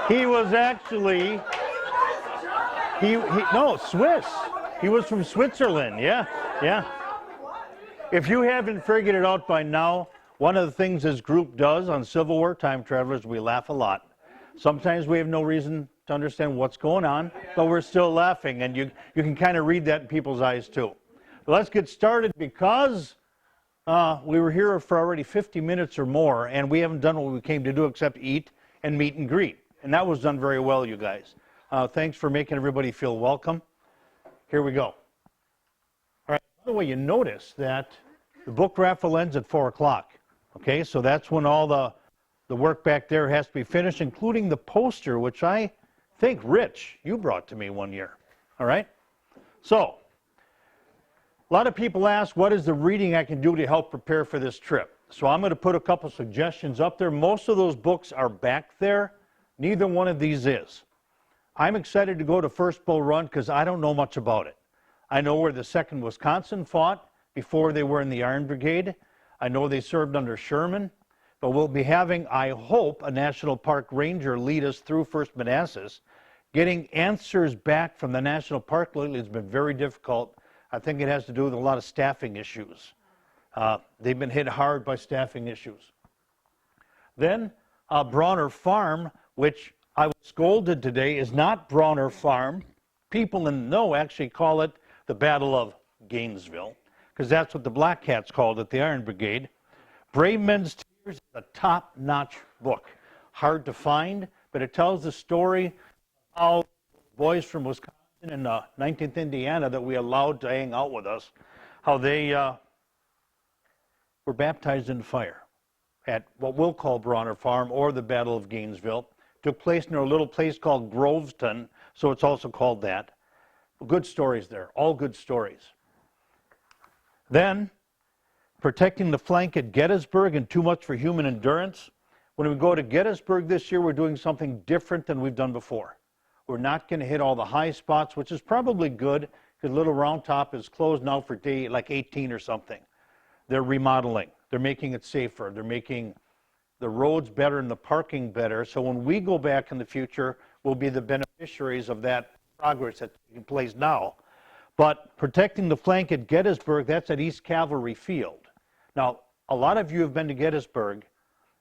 He was actually, no, Swiss. He was from Switzerland, yeah, yeah. If you haven't figured it out by now, one of the things this group does on Civil War Time Travelers, we laugh a lot. Sometimes we have no reason to understand what's going on, but we're still laughing, and you can kind of read that in people's eyes too. But let's get started because we were here for already 50 minutes or more, and we haven't done what we came to do except eat and meet and greet. And that was done very well, you guys. Thanks for making everybody feel welcome. Here we go. All right, by the way, you notice that the book raffle ends at 4 o'clock. Okay, so that's when all the work back there has to be finished, including the poster, which I think, Rich, you brought to me one year. All right? So, a lot of people ask, what is the reading I can do to help prepare for this trip? So I'm going to put a couple suggestions up there. Most of those books are back there. Neither one of these is. I'm excited to go to First Bull Run because I don't know much about it. I know where the 2nd Wisconsin fought before they were in the Iron Brigade. I know they served under Sherman. But we'll be having, I hope, a National Park Ranger lead us through First Manassas. Getting answers back from the National Park lately has been very difficult. I think it has to do with a lot of staffing issues. They've been hit hard by staffing issues. Then Brawner Farm, which I was scolded today, is not Brawner Farm. People in the know actually call it the Battle of Gainesville, because that's what the Black Hats called it, the Iron Brigade. Brave Men's Tears is a top-notch book. Hard to find, but it tells the story of how boys from Wisconsin and 19th Indiana that we allowed to hang out with us, how they were baptized in fire at what we'll call Brawner Farm or the Battle of Gainesville. Took place near a little place called Groveston, so it's also called that. Good stories there, all good stories. Then, Protecting the Flank at Gettysburg and Too Much for Human Endurance. When we go to Gettysburg this year, we're doing something different than we've done before. We're not going to hit all the high spots, which is probably good, because Little Round Top is closed now for day like 18 or something. They're remodeling. They're making it safer. They're making the roads better and the parking better. So when we go back in the future, we'll be the beneficiaries of that progress that's taking place now. But Protecting the Flank at Gettysburg, that's at East Cavalry Field. Now, a lot of you have been to Gettysburg.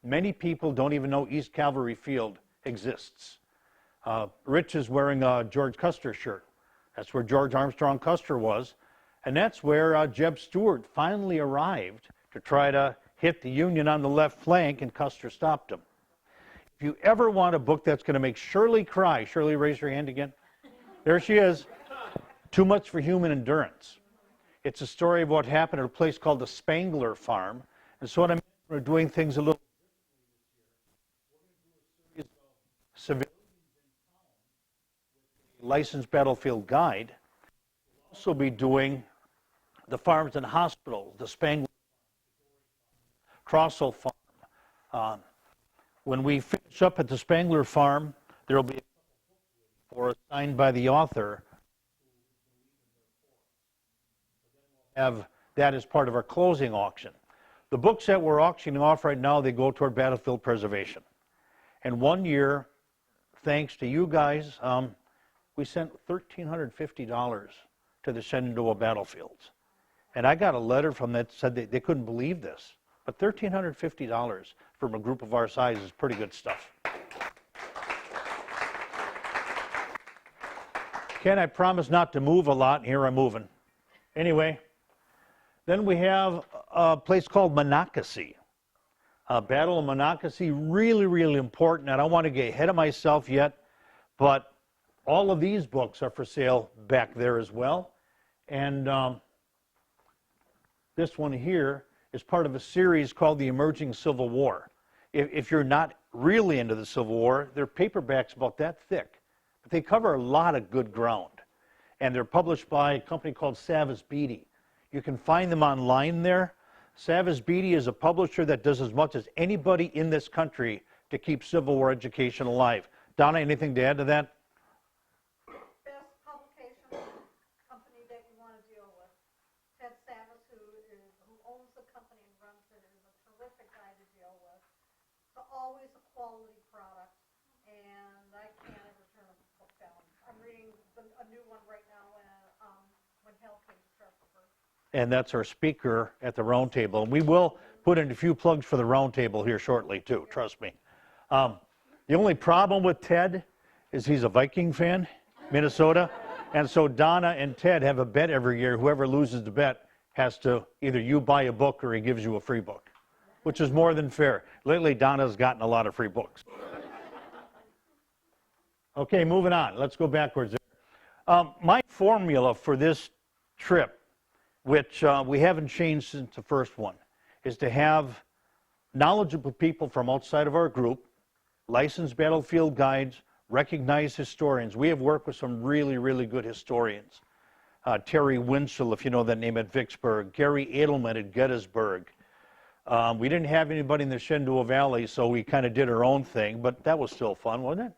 Many people don't even know East Cavalry Field exists. Rich is wearing a George Custer shirt. That's where George Armstrong Custer was. And that's where Jeb Stuart finally arrived to try to hit the Union on the left flank, and Custer stopped him. If you ever want a book that's going to make Shirley cry, Shirley, raise your hand again. There she is. Too Much for Human Endurance. It's a story of what happened at a place called the Spangler Farm. And so what I mean, we're doing things a little civilians licensed battlefield guide. We'll also be doing the farms and hospitals, the Spangler Crossell Farm. When we finish up at the Spangler Farm, there will be a for signed by the author. Have that as part of our closing auction. The books that we're auctioning off right now, they go toward battlefield preservation. And one year, thanks to you guys, we sent $1,350 to the Shenandoah battlefields. And I got a letter from that said they couldn't believe this. But $1,350 from a group of our size is pretty good stuff. Ken, I promise not to move a lot, and here I'm moving. Anyway, then we have a place called Monocacy. Battle of Monocacy, really, really important. I don't want to get ahead of myself yet, but all of these books are for sale back there as well. And this one here is part of a series called The Emerging Civil War. If you're not really into the Civil War, they're paperbacks about that thick. But they cover a lot of good ground. And they're published by a company called Savas Beatty. You can find them online there. Savas Beatty is a publisher that does as much as anybody in this country to keep Civil War education alive. Donna, anything to add to that? Best publication company that you want to deal with. Ted Savas, who owns the company and runs it, is a terrific guy to deal with. It's always a quality product. And a new one right now when Hal came to Trevor. And that's our speaker at the round table. And we will put in a few plugs for the round table here shortly, too, trust me. The only problem with Ted is he's a Viking fan, Minnesota. And so Donna and Ted have a bet every year. Whoever loses the bet has to either you buy a book or he gives you a free book, which is more than fair. Lately, Donna's gotten a lot of free books. Okay, moving on. Let's go backwards. My formula for this trip, which we haven't changed since the first one, is to have knowledgeable people from outside of our group, licensed battlefield guides, recognized historians. We have worked with some really, really good historians. Terry Winchell, if you know that name, at Vicksburg. Gary Edelman at Gettysburg. We didn't have anybody in the Shenandoah Valley, so we kind of did our own thing, but that was still fun, wasn't it?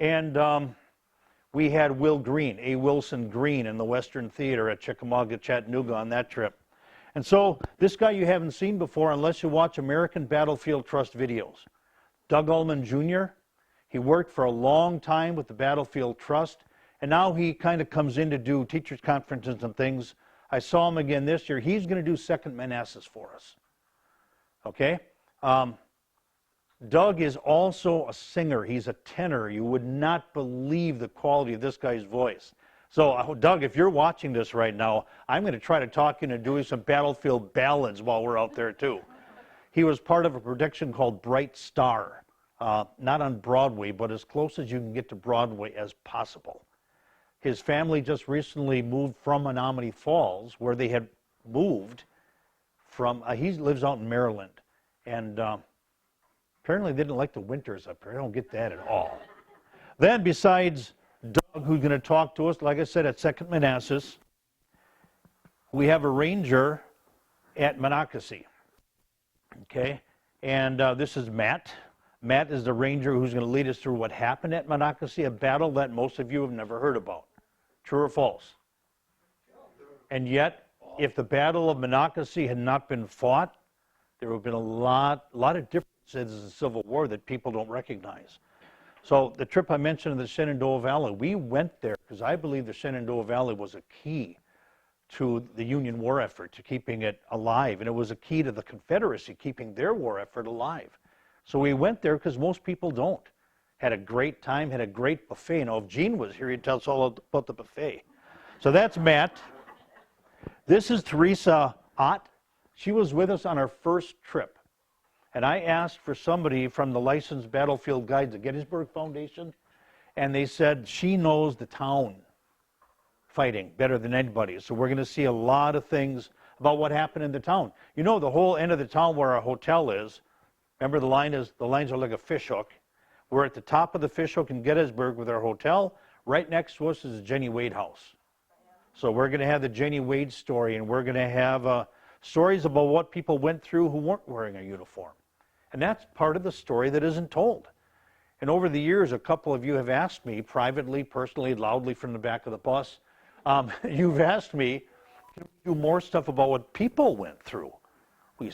And we had Will Green, A. Wilson Green, in the Western Theater at Chickamauga, Chattanooga on that trip. And so this guy you haven't seen before unless you watch American Battlefield Trust videos. Doug Ullman Jr., he worked for a long time with the Battlefield Trust, and now he kind of comes in to do teachers' conferences and things. I saw him again this year. He's going to do Second Manassas for us. Okay? Doug is also a singer. He's a tenor. You would not believe the quality of this guy's voice. So, Doug, if you're watching this right now, I'm going to try to talk you into doing some battlefield ballads while we're out there, too. He was part of a production called Bright Star. Not on Broadway, but as close as you can get to Broadway as possible. His family just recently moved from Menominee Falls, where they had moved from, he lives out in Maryland. And apparently they didn't like the winters up here. I don't get that at all. Then besides Doug, who's going to talk to us, like I said, at Second Manassas, we have a ranger at Monocacy. Okay? And this is Matt. Matt is the ranger who's going to lead us through what happened at Monocacy, a battle that most of you have never heard about. True or false? And yet, if the Battle of Monocacy had not been fought, there would have been a lot of differences in the Civil War that people don't recognize. So the trip I mentioned in the Shenandoah Valley, we went there because I believe the Shenandoah Valley was a key to the Union war effort, to keeping it alive. And it was a key to the Confederacy, keeping their war effort alive. So we went there because most people don't. Had a great time, had a great buffet. Now, if Gene was here, he'd tell us all about the buffet. So that's Matt. This is Teresa Ott. She was with us on our first trip. And I asked for somebody from the Licensed Battlefield Guides, the Gettysburg Foundation, and they said she knows the town fighting better than anybody. So we're going to see a lot of things about what happened in the town. You know, the whole end of the town where our hotel is, remember the lines are like a fishhook. We're at the top of the fishhook in Gettysburg with our hotel. Right next to us is the Jenny Wade house. So we're going to have the Jenny Wade story, and we're going to have stories about what people went through who weren't wearing a uniform. And that's part of the story that isn't told. And over the years, a couple of you have asked me privately, personally, loudly from the back of the bus, you've asked me to do more stuff about what people went through. We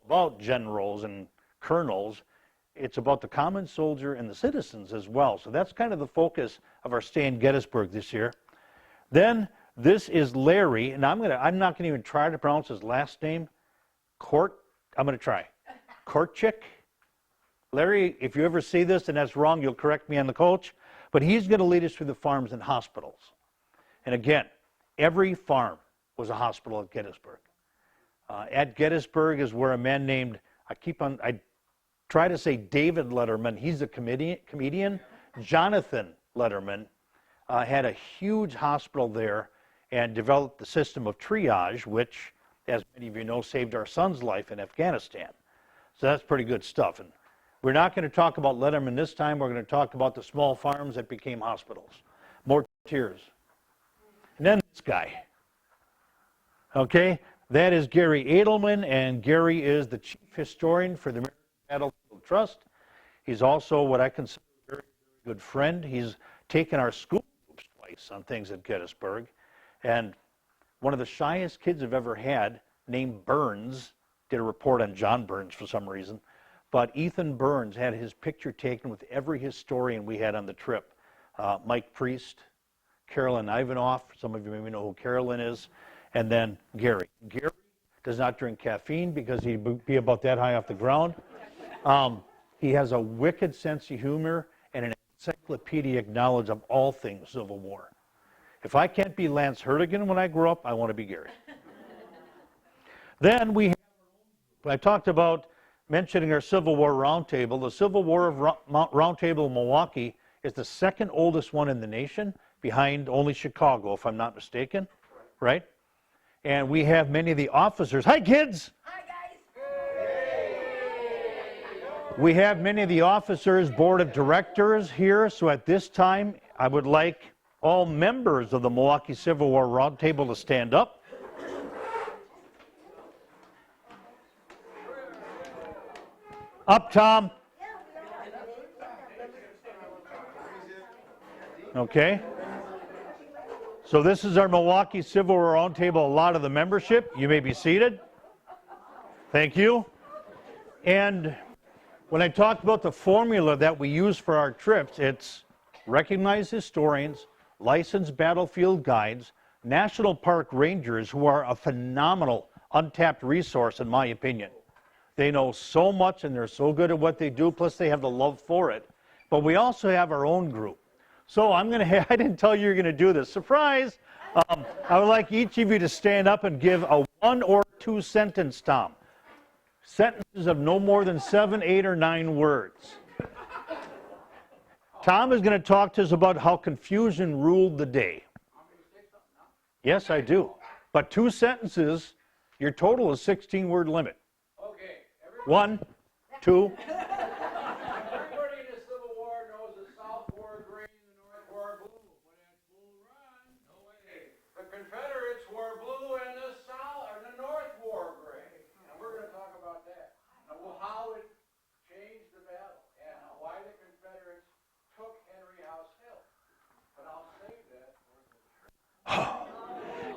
about generals and colonels. It's about the common soldier and the citizens as well. So that's kind of the focus of our stay in Gettysburg this year. Then this is Larry, and I'm not going to even try to pronounce his last name. I'm going to try. Korchik. Larry, if you ever see this and that's wrong, you'll correct me on the coach. But he's going to lead us through the farms and hospitals. And again, every farm was a hospital at Gettysburg. At Gettysburg is where a man named, I try to say David Letterman, he's a comedian. Jonathan Letterman had a huge hospital there and developed the system of triage, which, as many of you know, saved our son's life in Afghanistan. So that's pretty good stuff. And we're not going to talk about Letterman this time. We're going to talk about the small farms that became hospitals. More tears. And then this guy. Okay, that is Gary Edelman, and Gary is the chief historian for the American Battlefield Trust. He's also what I consider a very, very good friend. He's taken our school groups twice on things at Gettysburg. And one of the shyest kids I've ever had, named Burns, did a report on John Burns for some reason. But Ethan Burns had his picture taken with every historian we had on the trip. Mike Priest, Carolyn Ivanoff, some of you maybe know who Carolyn is, and then Gary. Gary does not drink caffeine because he'd be about that high off the ground. He has a wicked sense of humor and an encyclopedic knowledge of all things Civil War. If I can't be Lance Hurtigan when I grow up, I want to be Gary. Then I talked about mentioning our Civil War Roundtable. The Civil War Roundtable in Milwaukee is the second oldest one in the nation, behind only Chicago, if I'm not mistaken, right? And we have many of the officers. Hi, kids! Hi, guys! We have many of the officers, board of directors here, so at this time, I would like all members of the Milwaukee Civil War Roundtable to stand up. Up, Tom. Okay. So this is our Milwaukee Civil War Roundtable, a lot of the membership. You may be seated. Thank you. And when I talked about the formula that we use for our trips, it's recognized historians, licensed battlefield guides, national park rangers who are a phenomenal untapped resource in my opinion. They know so much and they're so good at what they do, plus they have the love for it. But we also have our own group. So I didn't tell you you're going to do this. Surprise! I would like each of you to stand up and give a 1 or 2 sentence, Tom. Sentences of no more than 7, 8, or 9 words. Tom is going to talk to us about how confusion ruled the day. Yes, I do. But 2 sentences, your total is 16-word limit. Okay. 1, 2. Everybody in the Civil War knows the South wore green and the North wore blue. When it's Bull Run, no way. The Confederates wore blue and the North wore gray. And we're going to talk about that. And how it changed the battle and why the Confederates took Henry House Hill. But I'll save that.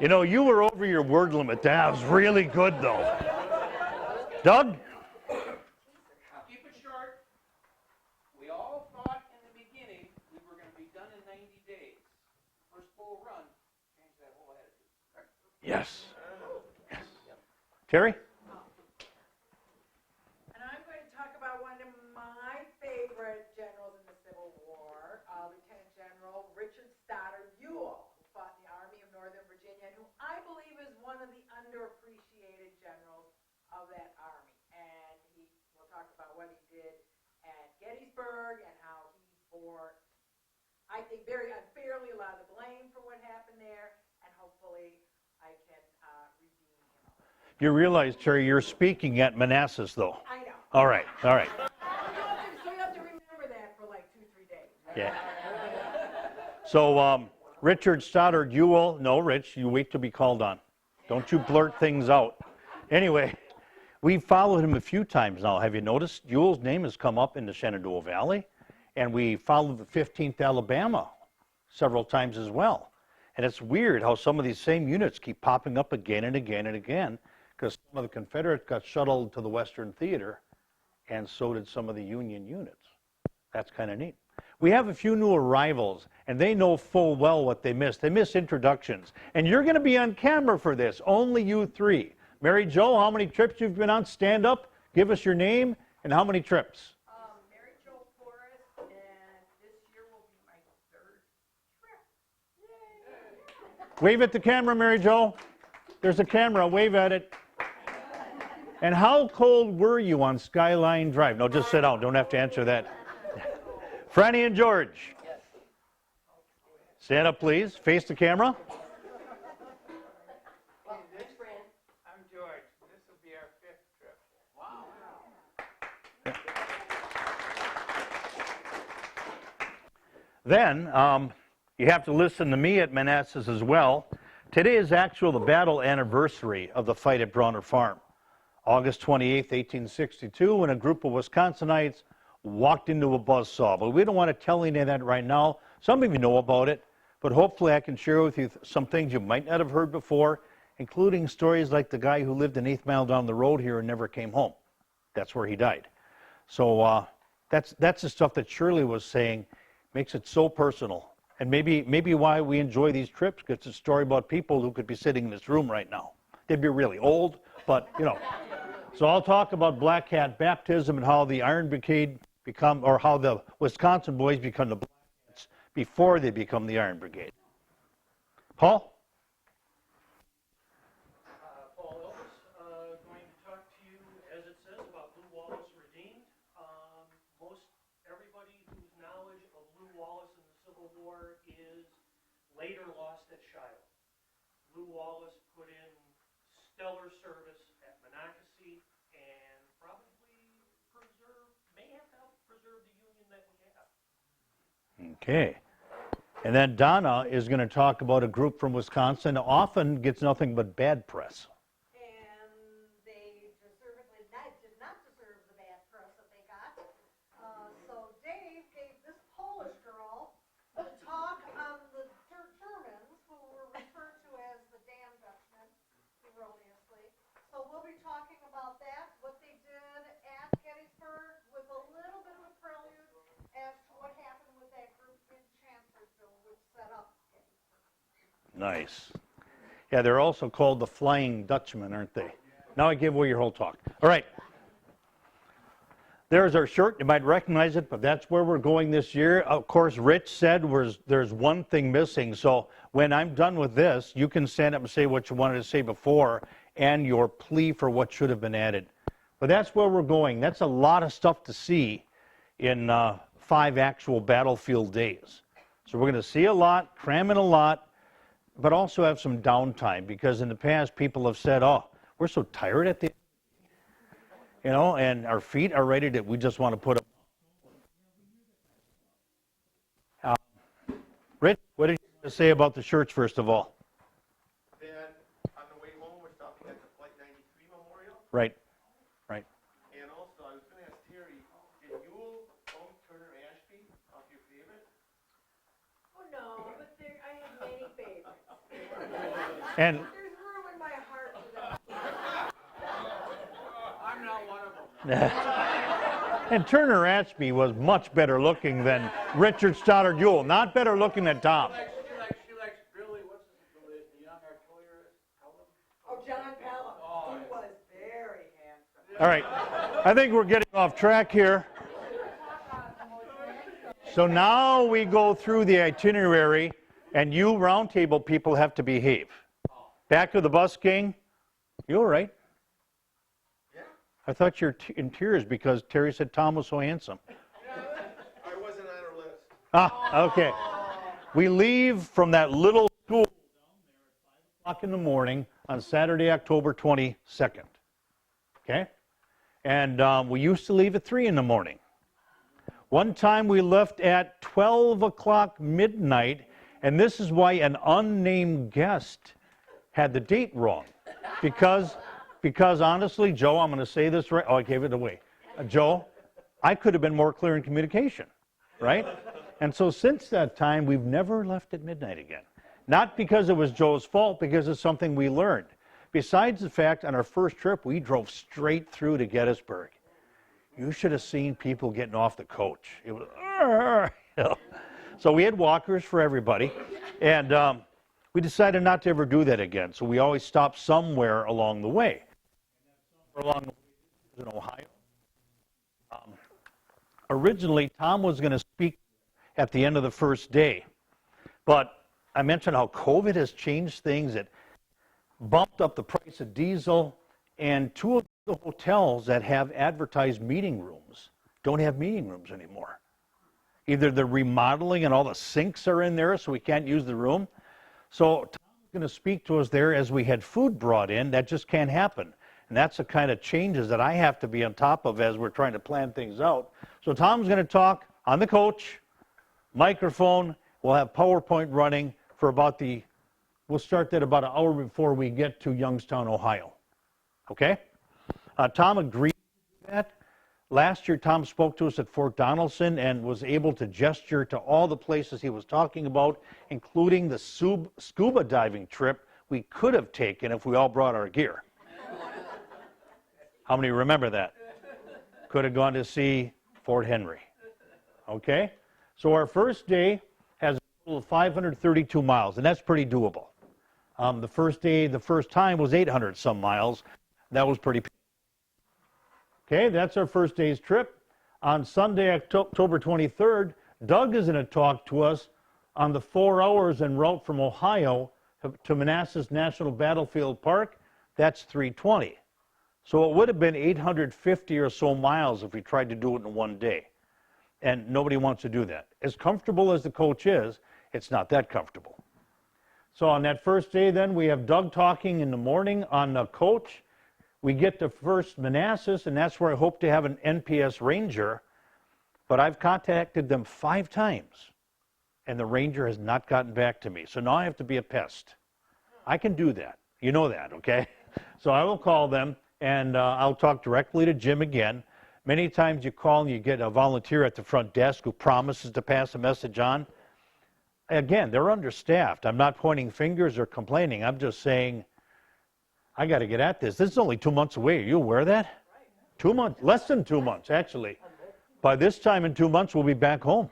You know, you were over your word limit. That was really good, though. Doug? Keep it short. We all thought in the beginning we were going to be done in 90 days. First Bull Run changed that whole attitude. Right? Yes. Yes. Terry? And I'm going to talk about one of my favorite generals in the Civil War, Lieutenant General Richard Stoddard Ewell, who fought in the Army of Northern Virginia, and who I believe is one of the underappreciated generals of that army. And we'll talk about what he did at Gettysburg and how he bore, I think, very unfairly a lot of the blame for what happened there, and hopefully I can redeem him. You realize, Terry, you're speaking at Manassas, though. I know. All right, all right. So you have to remember that for like 2-3 days. Yeah. So, Richard Stoddard Ewell, no, Rich, you wait to be called on. Don't you blurt things out. Anyway, we've followed him a few times now. Have you noticed? Ewell's name has come up in the Shenandoah Valley, and we followed the 15th Alabama several times as well. And it's weird how some of these same units keep popping up again and again and again, because some of the Confederates got shuttled to the Western Theater, and so did some of the Union units. That's kind of neat. We have a few new arrivals, and they know full well what they missed. They missed introductions. And you're going to be on camera for this, only you 3. Mary Jo, how many trips you've been on? Stand up, give us your name, and how many trips? Mary Jo Forrest, and this year will be my 3rd trip. Yay! Wave at the camera, Mary Jo. There's a camera, wave at it. And how cold were you on Skyline Drive? No, just sit down, don't have to answer that. Franny and George. Stand up, please. Face the camera. Thanks, Fran. I'm George. This will be our 5th trip. Wow. Then, you have to listen to me at Manassas as well. Today is actually the battle anniversary of the fight at Bronner Farm. August 28, 1862, when a group of Wisconsinites walked into a buzzsaw. But we don't want to tell any of that right now. Some of you know about it, but hopefully I can share with you some things you might not have heard before, including stories like the guy who lived an 1/8 mile down the road here and never came home. That's where he died. So that's the stuff that Shirley was saying makes it so personal And maybe why we enjoy these trips, because it's a story about people who could be sitting in this room right now. They'd be really old, but you know. So I'll talk about Black Hat baptism and how the Iron Brigade or how the Wisconsin boys become the Black Hats before they become the Iron Brigade. Paul? Paul Elvis, going to talk to you, as it says, about Lew Wallace Redeemed. Most everybody whose knowledge of Lew Wallace in the Civil War is later lost at Shiloh. Lew Wallace put in stellar service at Monocacy and probably may have helped preserve the Union that we have. Okay. And then Donna is going to talk about a group from Wisconsin that often gets nothing but bad press. And they deservedly did not deserve the bad press that they got. So Dave gave this Polish girl the talk on the Germans, who were referred to as the damn Dutchmen, erroneously. So we'll be talking about that, what they did at Gettysburg, with a little bit of a prelude as to what happened with that group in Chancellorsville, which set up Gettysburg. Nice. Yeah, they're also called the Flying Dutchmen, aren't they? Now I give away your whole talk. All right. There's our shirt. You might recognize it, but that's where we're going this year. Of course, Rich said there's one thing missing. So when I'm done with this, you can stand up and say what you wanted to say before and your plea for what should have been added. But that's where we're going. That's a lot of stuff to see in 5 actual battlefield days. So we're going to see a lot, cram in a lot, but also have some downtime, because in the past people have said, oh, we're so tired at the end, you know, and our feet are ready to, we just want to put them. Rich, what did you say about the shirts, first of all? That on the way home, we're stopping at the Flight 93 Memorial. Right, right. And also, I was going to ask Terry, did you own Turner Ashby off your favorite? Oh, no, but I have many favorites. And There's room in my heart for that. I'm not one of them. and Turner Ashby was much better looking than Richard Stoddard Ewell. Not better looking than Tom. She likes Billy, what's the young artillery? Oh, John Pelham, he was very handsome. All right, I think we're getting off track here. So now we go through the itinerary, and you roundtable people have to behave. Back of the bus, King. You all right? Yeah. I thought you're in tears because Terry said Tom was so handsome. I wasn't on her list. Ah, okay. We leave from that little school down there at 5 o'clock in the morning on Saturday, October 22nd. Okay? And we used to leave at 3 in the morning. One time we left at 12 o'clock midnight, and this is why an unnamed guest had the date wrong. Because honestly, Joe, I'm going to say this right. Oh, I gave it away. Joe, I could have been more clear in communication, right? And so since that time, we've never left at midnight again. Not because it was Joe's fault, because it's something we learned. Besides the fact, on our first trip, we drove straight through to Gettysburg. You should have seen people getting off the coach. It was, you know. So we had walkers for everybody, and we decided not to ever do that again. So we always stopped somewhere along the way. Along the way in Ohio. Originally, Tom was going to speak at the end of the first day, but I mentioned how COVID has changed things. It bumped up the price of diesel, and 2 of the hotels that have advertised meeting rooms don't have meeting rooms anymore. Either they're remodeling and all the sinks are in there, so we can't use the room. So Tom's going to speak to us there as we had food brought in. That just can't happen. And that's the kind of changes that I have to be on top of as we're trying to plan things out. So Tom's going to talk on the coach, microphone. We'll have PowerPoint running for we'll start that about an hour before we get to Youngstown, Ohio. Okay? Tom agreed to that. Last year, Tom spoke to us at Fort Donaldson and was able to gesture to all the places he was talking about, including the scuba diving trip we could have taken if we all brought our gear. How many remember that? Could have gone to see Fort Henry. Okay? So our first day has 532 miles, and that's pretty doable. The first day, the first time was 800 some miles. That was pretty. Okay, that's our first day's trip. On Sunday, October 23rd, Doug is going to talk to us on the 4 hours en route from Ohio to Manassas National Battlefield Park. That's 320. So it would have been 850 or so miles if we tried to do it in one day. And nobody wants to do that. As comfortable as the coach is, it's not that comfortable. So on that first day then, we have Doug talking in the morning on the coach. We get to first Manassas, and that's where I hope to have an NPS Ranger. But I've contacted them 5 times, and the Ranger has not gotten back to me. So now I have to be a pest. I can do that. You know that, okay? So I will call them, and I'll talk directly to Jim again. Many times you call and you get a volunteer at the front desk who promises to pass a message on. Again, they're understaffed. I'm not pointing fingers or complaining. I'm just saying, I got to get at this. This is only 2 months away. Are you aware of that? 2 months, less than 2 months, actually. By this time in 2 months, we'll be back home.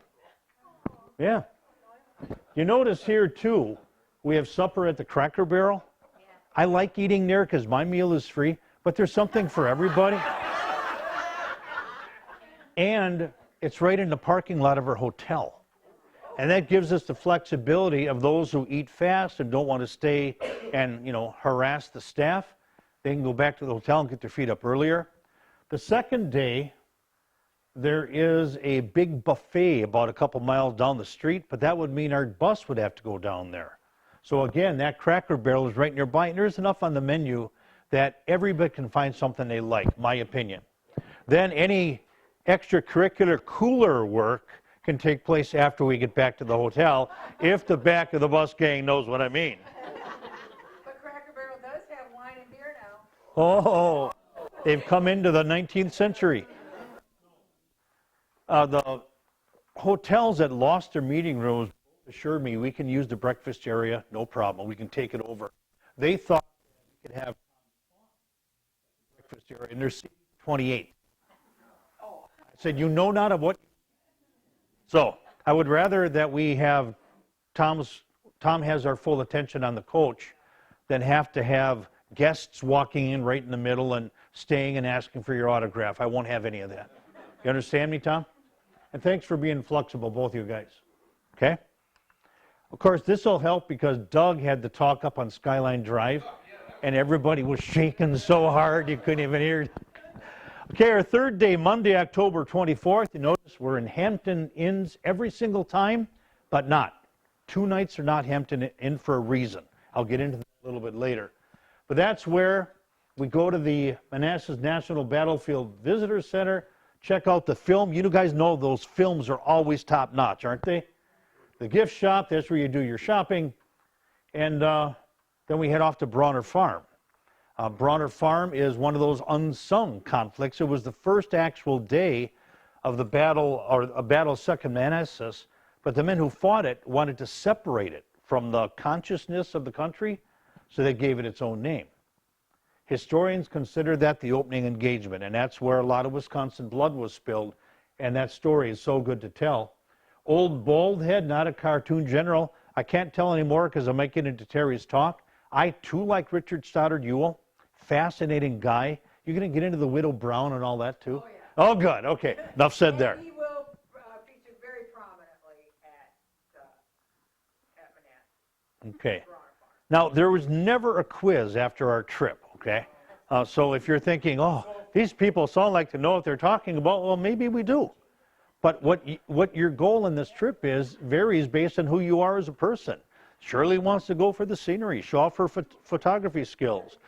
Yeah. You notice here, too, we have supper at the Cracker Barrel. I like eating there because my meal is free, but there's something for everybody. And it's right in the parking lot of our hotel. And that gives us the flexibility of those who eat fast and don't want to stay and, harass the staff. They can go back to the hotel and get their feet up earlier. The second day, there is a big buffet about a couple miles down the street, but that would mean our bus would have to go down there. So again, that Cracker Barrel is right nearby, and there's enough on the menu that everybody can find something they like, my opinion. Then any extracurricular cooler work can take place after we get back to the hotel, if the back of the bus gang knows what I mean. But Cracker Barrel does have wine and beer now. Oh, they've come into the 19th century. The hotels that lost their meeting rooms assured me we can use the breakfast area, no problem. We can take it over. They thought we could have breakfast area, and there's 28. I said, not of what. So I would rather that we have Tom has our full attention on the coach than have to have guests walking in right in the middle and staying and asking for your autograph. I won't have any of that. You understand me, Tom? And thanks for being flexible, both of you guys. Okay? Of course, this will help because Doug had the talk up on Skyline Drive, and everybody was shaking so hard you couldn't even hear. Okay, our third day, Monday, October 24th. You notice we're in Hampton Inns every single time, but not. 2 nights are not Hampton Inn for a reason. I'll get into that a little bit later. But that's where we go to the Manassas National Battlefield Visitor Center, check out the film. You guys know those films are always top-notch, aren't they? The gift shop, that's where you do your shopping. And then we head off to Bronner Farm. Bronner Farm is one of those unsung conflicts. It was the first actual day of the battle, or a battle second Manassas, but the men who fought it wanted to separate it from the consciousness of the country, so they gave it its own name. Historians consider that the opening engagement, and that's where a lot of Wisconsin blood was spilled, and that story is so good to tell. Old Baldhead, not a cartoon general. I can't tell anymore because I might get into Terry's talk. I, too, like Richard Stoddard Ewell. Fascinating guy. You're going to get into the Widow Brown and all that, too? Oh, yeah. Oh, good. Okay. Enough said there. And he will feature very prominently at Manassas. Okay. Now, there was never a quiz after our trip, okay? So if you're thinking, oh, these people sound like to know what they're talking about, well, maybe we do. But what your goal in this trip is varies based on who you are as a person. Shirley wants to go for the scenery, show off her photography skills.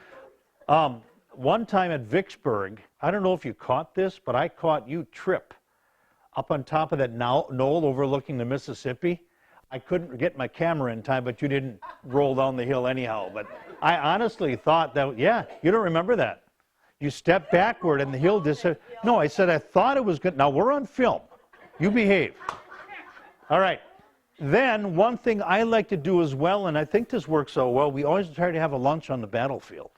One time at Vicksburg, I don't know if you caught this, but I caught you trip up on top of that knoll overlooking the Mississippi. I couldn't get my camera in time, but you didn't roll down the hill anyhow. But I honestly thought that, yeah, you don't remember that. You stepped backward and the hill disappeared. No, I said I thought it was good. Now, we're on film. You behave. All right. Then, one thing I like to do as well, and I think this works so well, we always try to have a lunch on the battlefield.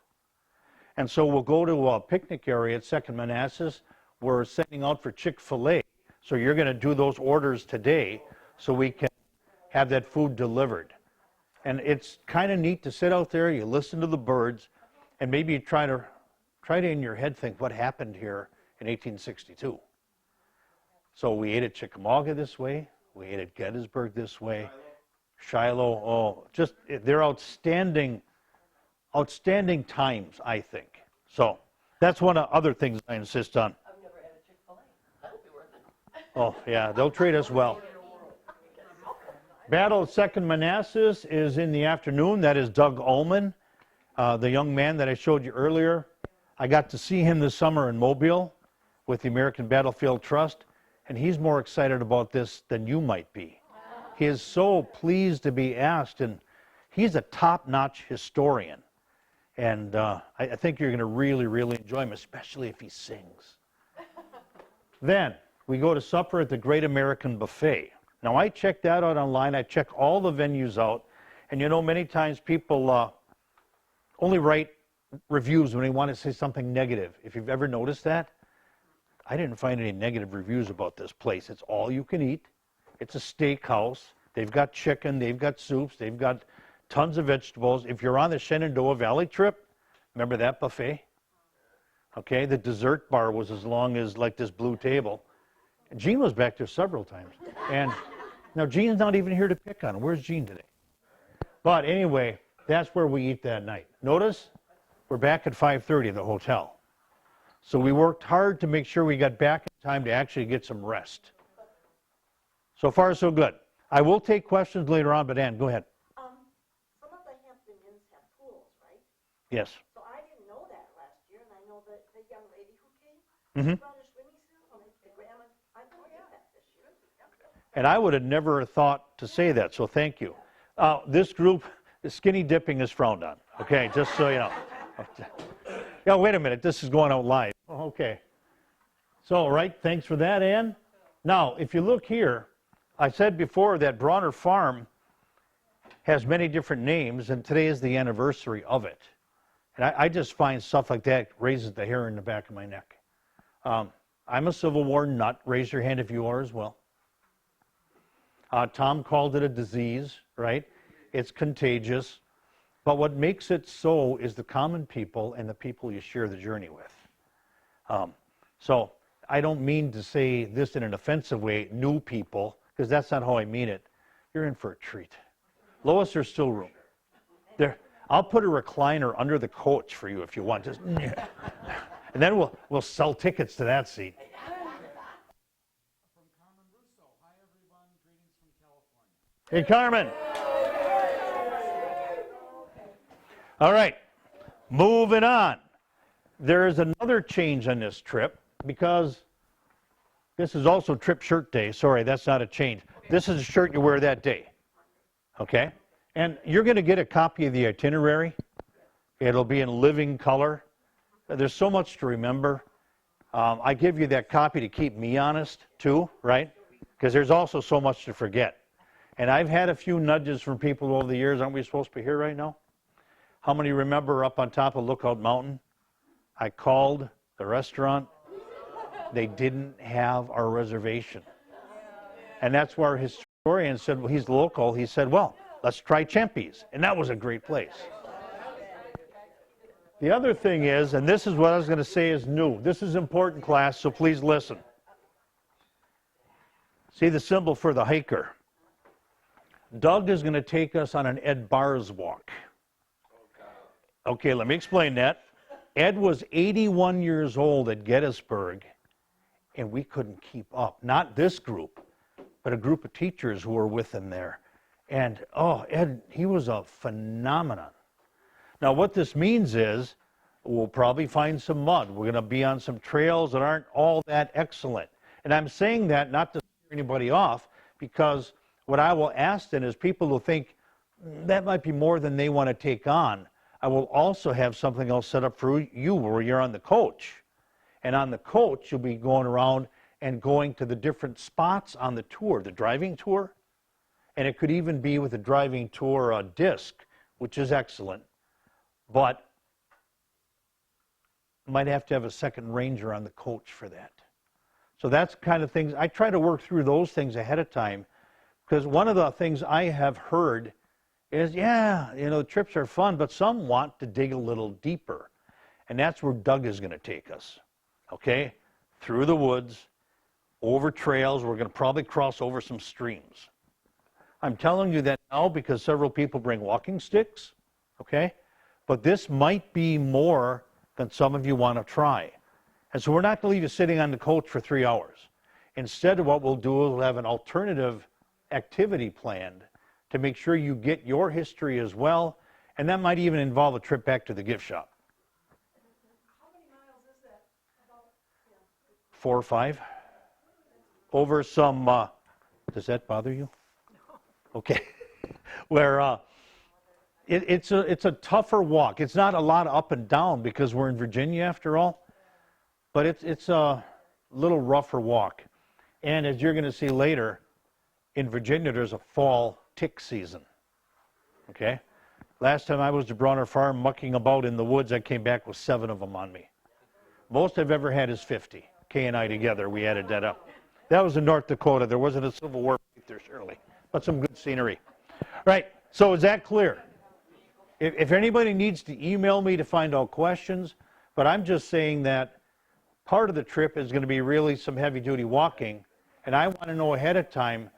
And so we'll go to a picnic area at 2nd Manassas. We're sending out for Chick-fil-A. So you're going to do those orders today so we can have that food delivered. And it's kind of neat to sit out there, you listen to the birds, and maybe you try to in your head think what happened here in 1862. So we ate at Chickamauga this way, we ate at Gettysburg this way, Shiloh, oh, just, they're outstanding times, I think. So that's one of the other things I insist on. I've never had a Chick-fil-A. That'll be worth it. Oh, yeah, they'll treat us well. Battle of Second Manassas is in the afternoon. That is Doug Ullman, the young man that I showed you earlier. I got to see him this summer in Mobile with the American Battlefield Trust, and he's more excited about this than you might be. He is so pleased to be asked, and he's a top-notch historian. And I think you're going to really, really enjoy him, especially if he sings. Then we go to supper at the Great American Buffet. Now, I checked that out online. I check all the venues out. And you know, many times people only write reviews when they want to say something negative. If you've ever noticed that, I didn't find any negative reviews about this place. It's all you can eat. It's a steakhouse. They've got chicken. They've got soups. They've got tons of vegetables. If you're on the Shenandoah Valley trip, remember that buffet? Okay, the dessert bar was as long as like this blue table. Gene was back there several times. And now Gene's not even here to pick on him. Where's Gene today? But anyway, that's where we eat that night. Notice, we're back at 5:30 at the hotel. So we worked hard to make sure we got back in time to actually get some rest. So far, so good. I will take questions later on, but Ann, go ahead. Some of the Hampton Inns have pools, right? Yes. So I didn't know that last year, and I know that the young lady who came, Mhm. brought her swimming suit, and the grandma, I'm going to get that this year. And I would have never thought to say that, so thank you. This group, skinny dipping is frowned on, okay, just so you know. Yeah, wait a minute, this is going out live. Oh, okay. So, all right, thanks for that, Ann. Now, if you look here, I said before that Bronner Farm has many different names, and today is the anniversary of it. And I just find stuff like that raises the hair in the back of my neck. I'm a Civil War nut. Raise your hand if you are as well. Tom called it a disease, right? It's contagious. But what makes it so is the common people and the people you share the journey with. So I don't mean to say this in an offensive way, new people, because that's not how I mean it. You're in for a treat. Lois, there's still room. There, I'll put a recliner under the coach for you if you want. Just, and then we'll sell tickets to that seat. Hey, Carmen. All right, moving on. There is another change on this trip because this is also trip shirt day. Sorry, that's not a change. This is a shirt you wear that day. Okay? And you're going to get a copy of the itinerary. It'll be in living color. There's so much to remember. I give you that copy to keep me honest, too, right? Because there's also so much to forget. And I've had a few nudges from people over the years. Aren't we supposed to be here right now? How many remember up on top of Lookout Mountain? I called the restaurant. They didn't have our reservation. And that's where our historian said, well, he's local. He said, well, let's try Chempey's. And that was a great place. The other thing is, and this is what I was going to say is new. This is important, class, so please listen. See the symbol for the hiker. Doug is going to take us on an Ed Bars walk. Okay, let me explain that. Ed was 81 years old at Gettysburg, and we couldn't keep up. Not this group, but a group of teachers who were with him there. And, oh, Ed, he was a phenomenon. Now, what this means is we'll probably find some mud. We're going to be on some trails that aren't all that excellent. And I'm saying that not to scare anybody off, because what I will ask then is people who think that might be more than they want to take on. I will also have something else set up for you where you're on the coach. And on the coach, you'll be going around and going to the different spots on the tour, the driving tour. And it could even be with a driving tour disc, which is excellent. But you might have to have a second ranger on the coach for that. So that's kind of things. I try to work through those things ahead of time Because one of the things I have heard is, yeah, the trips are fun, but some want to dig a little deeper. And that's where Doug is going to take us, okay? Through the woods, over trails. We're going to probably cross over some streams. I'm telling you that now because several people bring walking sticks, okay? But this might be more than some of you want to try. And so we're not going to leave you sitting on the couch for 3 hours. Instead, what we'll do is we'll have an alternative activity planned to make sure you get your history as well, and that might even involve a trip back to the gift shop. How many miles is that? About, 4 or 5. Over some, does that bother you? No. Okay. Where it's a tougher walk. It's not a lot of up and down because we're in Virginia after all, but it's a little rougher walk. And as you're going to see later, in Virginia there's a fall tick season. Okay? Last time I was to Bronner Farm mucking about in the woods, I came back with 7 of them on me. Most I've ever had is 50. Kay and I together, we added that up. That was in North Dakota. There wasn't a Civil War fight there, surely, but some good scenery. Right, so is that clear? If anybody needs to email me to find out questions, but I'm just saying that part of the trip is going to be really some heavy-duty walking, and I want to know ahead of time.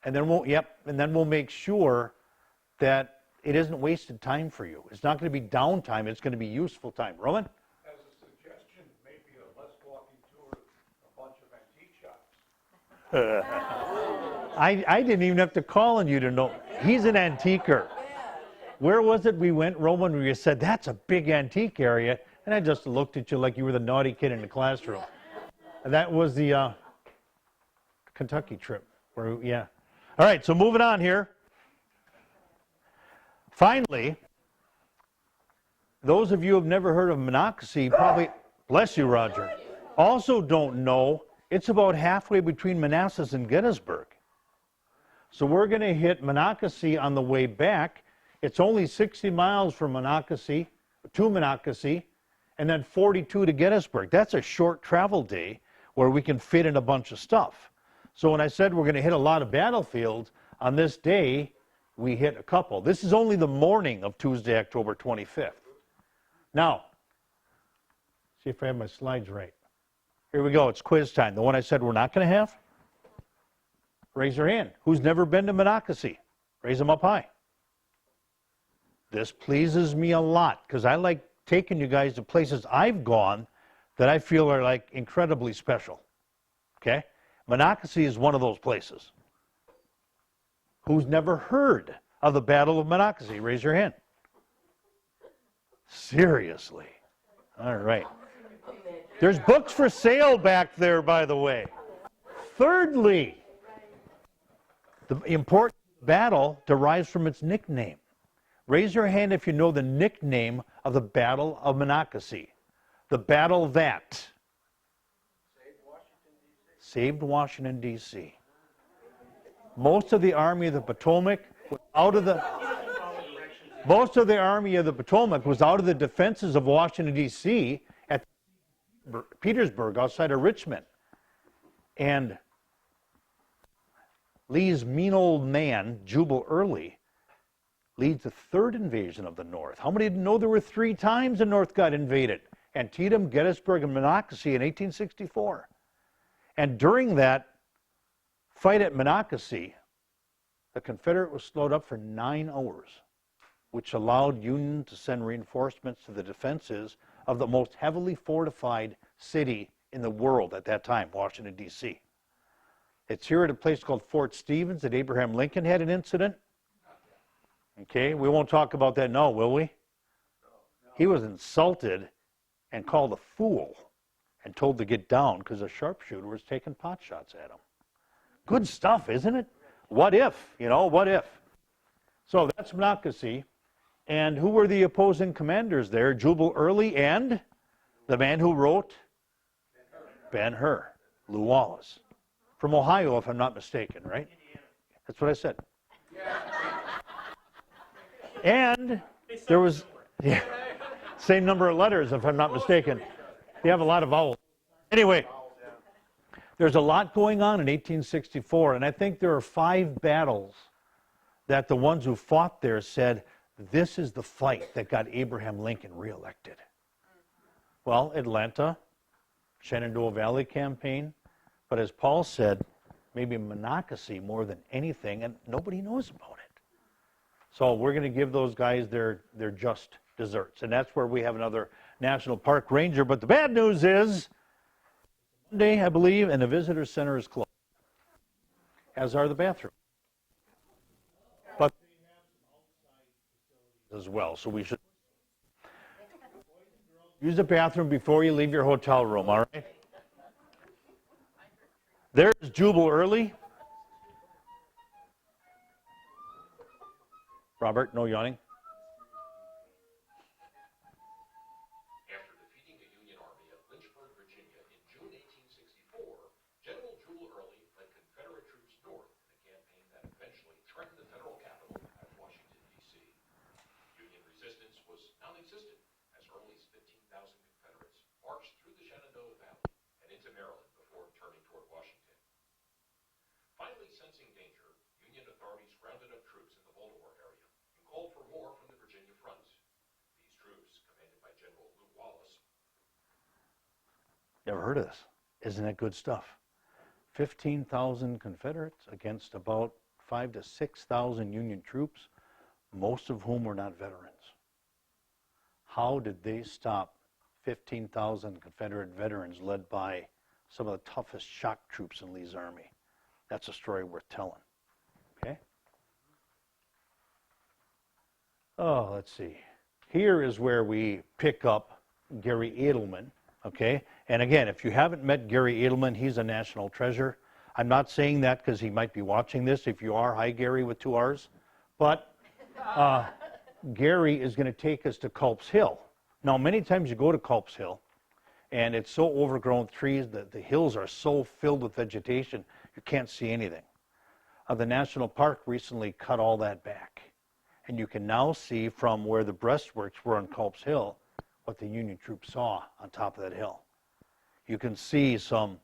And then we'll make sure that it isn't wasted time for you. It's not going to be downtime. It's going to be useful time. Roman? As a suggestion, maybe a less walking tour, a bunch of antique shops. I didn't even have to call on you to know. He's an antiquer. Where was it we went, Roman, where you said, that's a big antique area? And I just looked at you like you were the naughty kid in the classroom. And that was the Kentucky trip. Yeah. All right, so moving on here. Finally, those of you who have never heard of Monocacy probably, bless you, Roger, also don't know it's about halfway between Manassas and Gettysburg. So we're going to hit Monocacy on the way back. It's only 60 miles from Monocacy to Monocacy, and then 42 to Gettysburg. That's a short travel day where we can fit in a bunch of stuff. So when I said we're going to hit a lot of battlefields, on this day, we hit a couple. This is only the morning of Tuesday, October 25th. Now, see if I have my slides right. Here we go. It's quiz time. The one I said we're not going to have? Raise your hand. Who's never been to Monocacy? Raise them up high. This pleases me a lot because I like taking you guys to places I've gone that I feel are like incredibly special. Okay? Monocacy is one of those places. Who's never heard of the Battle of Monocacy? Raise your hand. Seriously. All right. There's books for sale back there, by the way. Thirdly, the important battle derives from its nickname. Raise your hand if you know the nickname of the Battle of Monocacy. The battle that saved Washington, D.C. Most of the Army of the Potomac was out of the defenses of Washington, D.C. at Petersburg, outside of Richmond. And Lee's mean old man, Jubal Early, leads the third invasion of the North. How many didn't know there were 3 times the North got invaded? Antietam, Gettysburg, and Monocacy in 1864. And during that fight at Monocacy, the Confederate was slowed up for 9 hours, which allowed Union to send reinforcements to the defenses of the most heavily fortified city in the world at that time, Washington, D.C. It's here at a place called Fort Stevens that Abraham Lincoln had an incident. Okay, we won't talk about that now, will we? He was insulted and called a fool and told to get down because a sharpshooter was taking pot shots at him. Good stuff, isn't it? What if, what if? So that's Monocacy. And who were the opposing commanders there? Jubal Early and the man who wrote Ben-Hur, Lew Wallace. From Ohio, if I'm not mistaken, right? That's what I said. And there was, same number of letters, if I'm not mistaken. They have a lot of vowels. Anyway, There's a lot going on in 1864, and I think there are 5 battles that the ones who fought there said, this is the fight that got Abraham Lincoln reelected. Well, Atlanta, Shenandoah Valley campaign, but as Paul said, maybe Monocacy more than anything, and nobody knows about it. So we're going to give those guys their just desserts, and that's where we have another National Park Ranger. But the bad news is, Monday, I believe, and the visitor center is closed, as are the bathrooms. But as well, so we should use the bathroom before you leave your hotel room, all right? There's Jubal Early. Robert, no yawning. After defeating the Union Army at Lynchburg, Virginia in June 1864, General Jubal Early led Confederate troops north in a campaign that eventually threatened the federal capital at Washington, D.C. Union resistance was non-existent as Early's 15,000 Confederates marched through the Shenandoah Valley and into Maryland before turning toward Washington. Finally sensing danger, Union authorities rounded up troops in the Baltimore area and called for more from the Virginia front. These troops, commanded by General Lew Wallace. Never heard of this. Isn't that good stuff? 15,000 Confederates against about 5,000 to 6,000 Union troops, most of whom were not veterans. How did they stop 15,000 Confederate veterans led by some of the toughest shock troops in Lee's army? That's a story worth telling. Okay? Oh, let's see. Here is where we pick up Gary Edelman, okay? And again, if you haven't met Gary Edelman, he's a national treasure. I'm not saying that because he might be watching this. If you are, hi Gary with 2 R's. But Gary is going to take us to Culp's Hill. Now, many times you go to Culp's Hill, and it's so overgrown trees that the hills are so filled with vegetation, you can't see anything. The National Park recently cut all that back. And you can now see from where the breastworks were on Culp's Hill what the Union troops saw on top of that hill. You can see some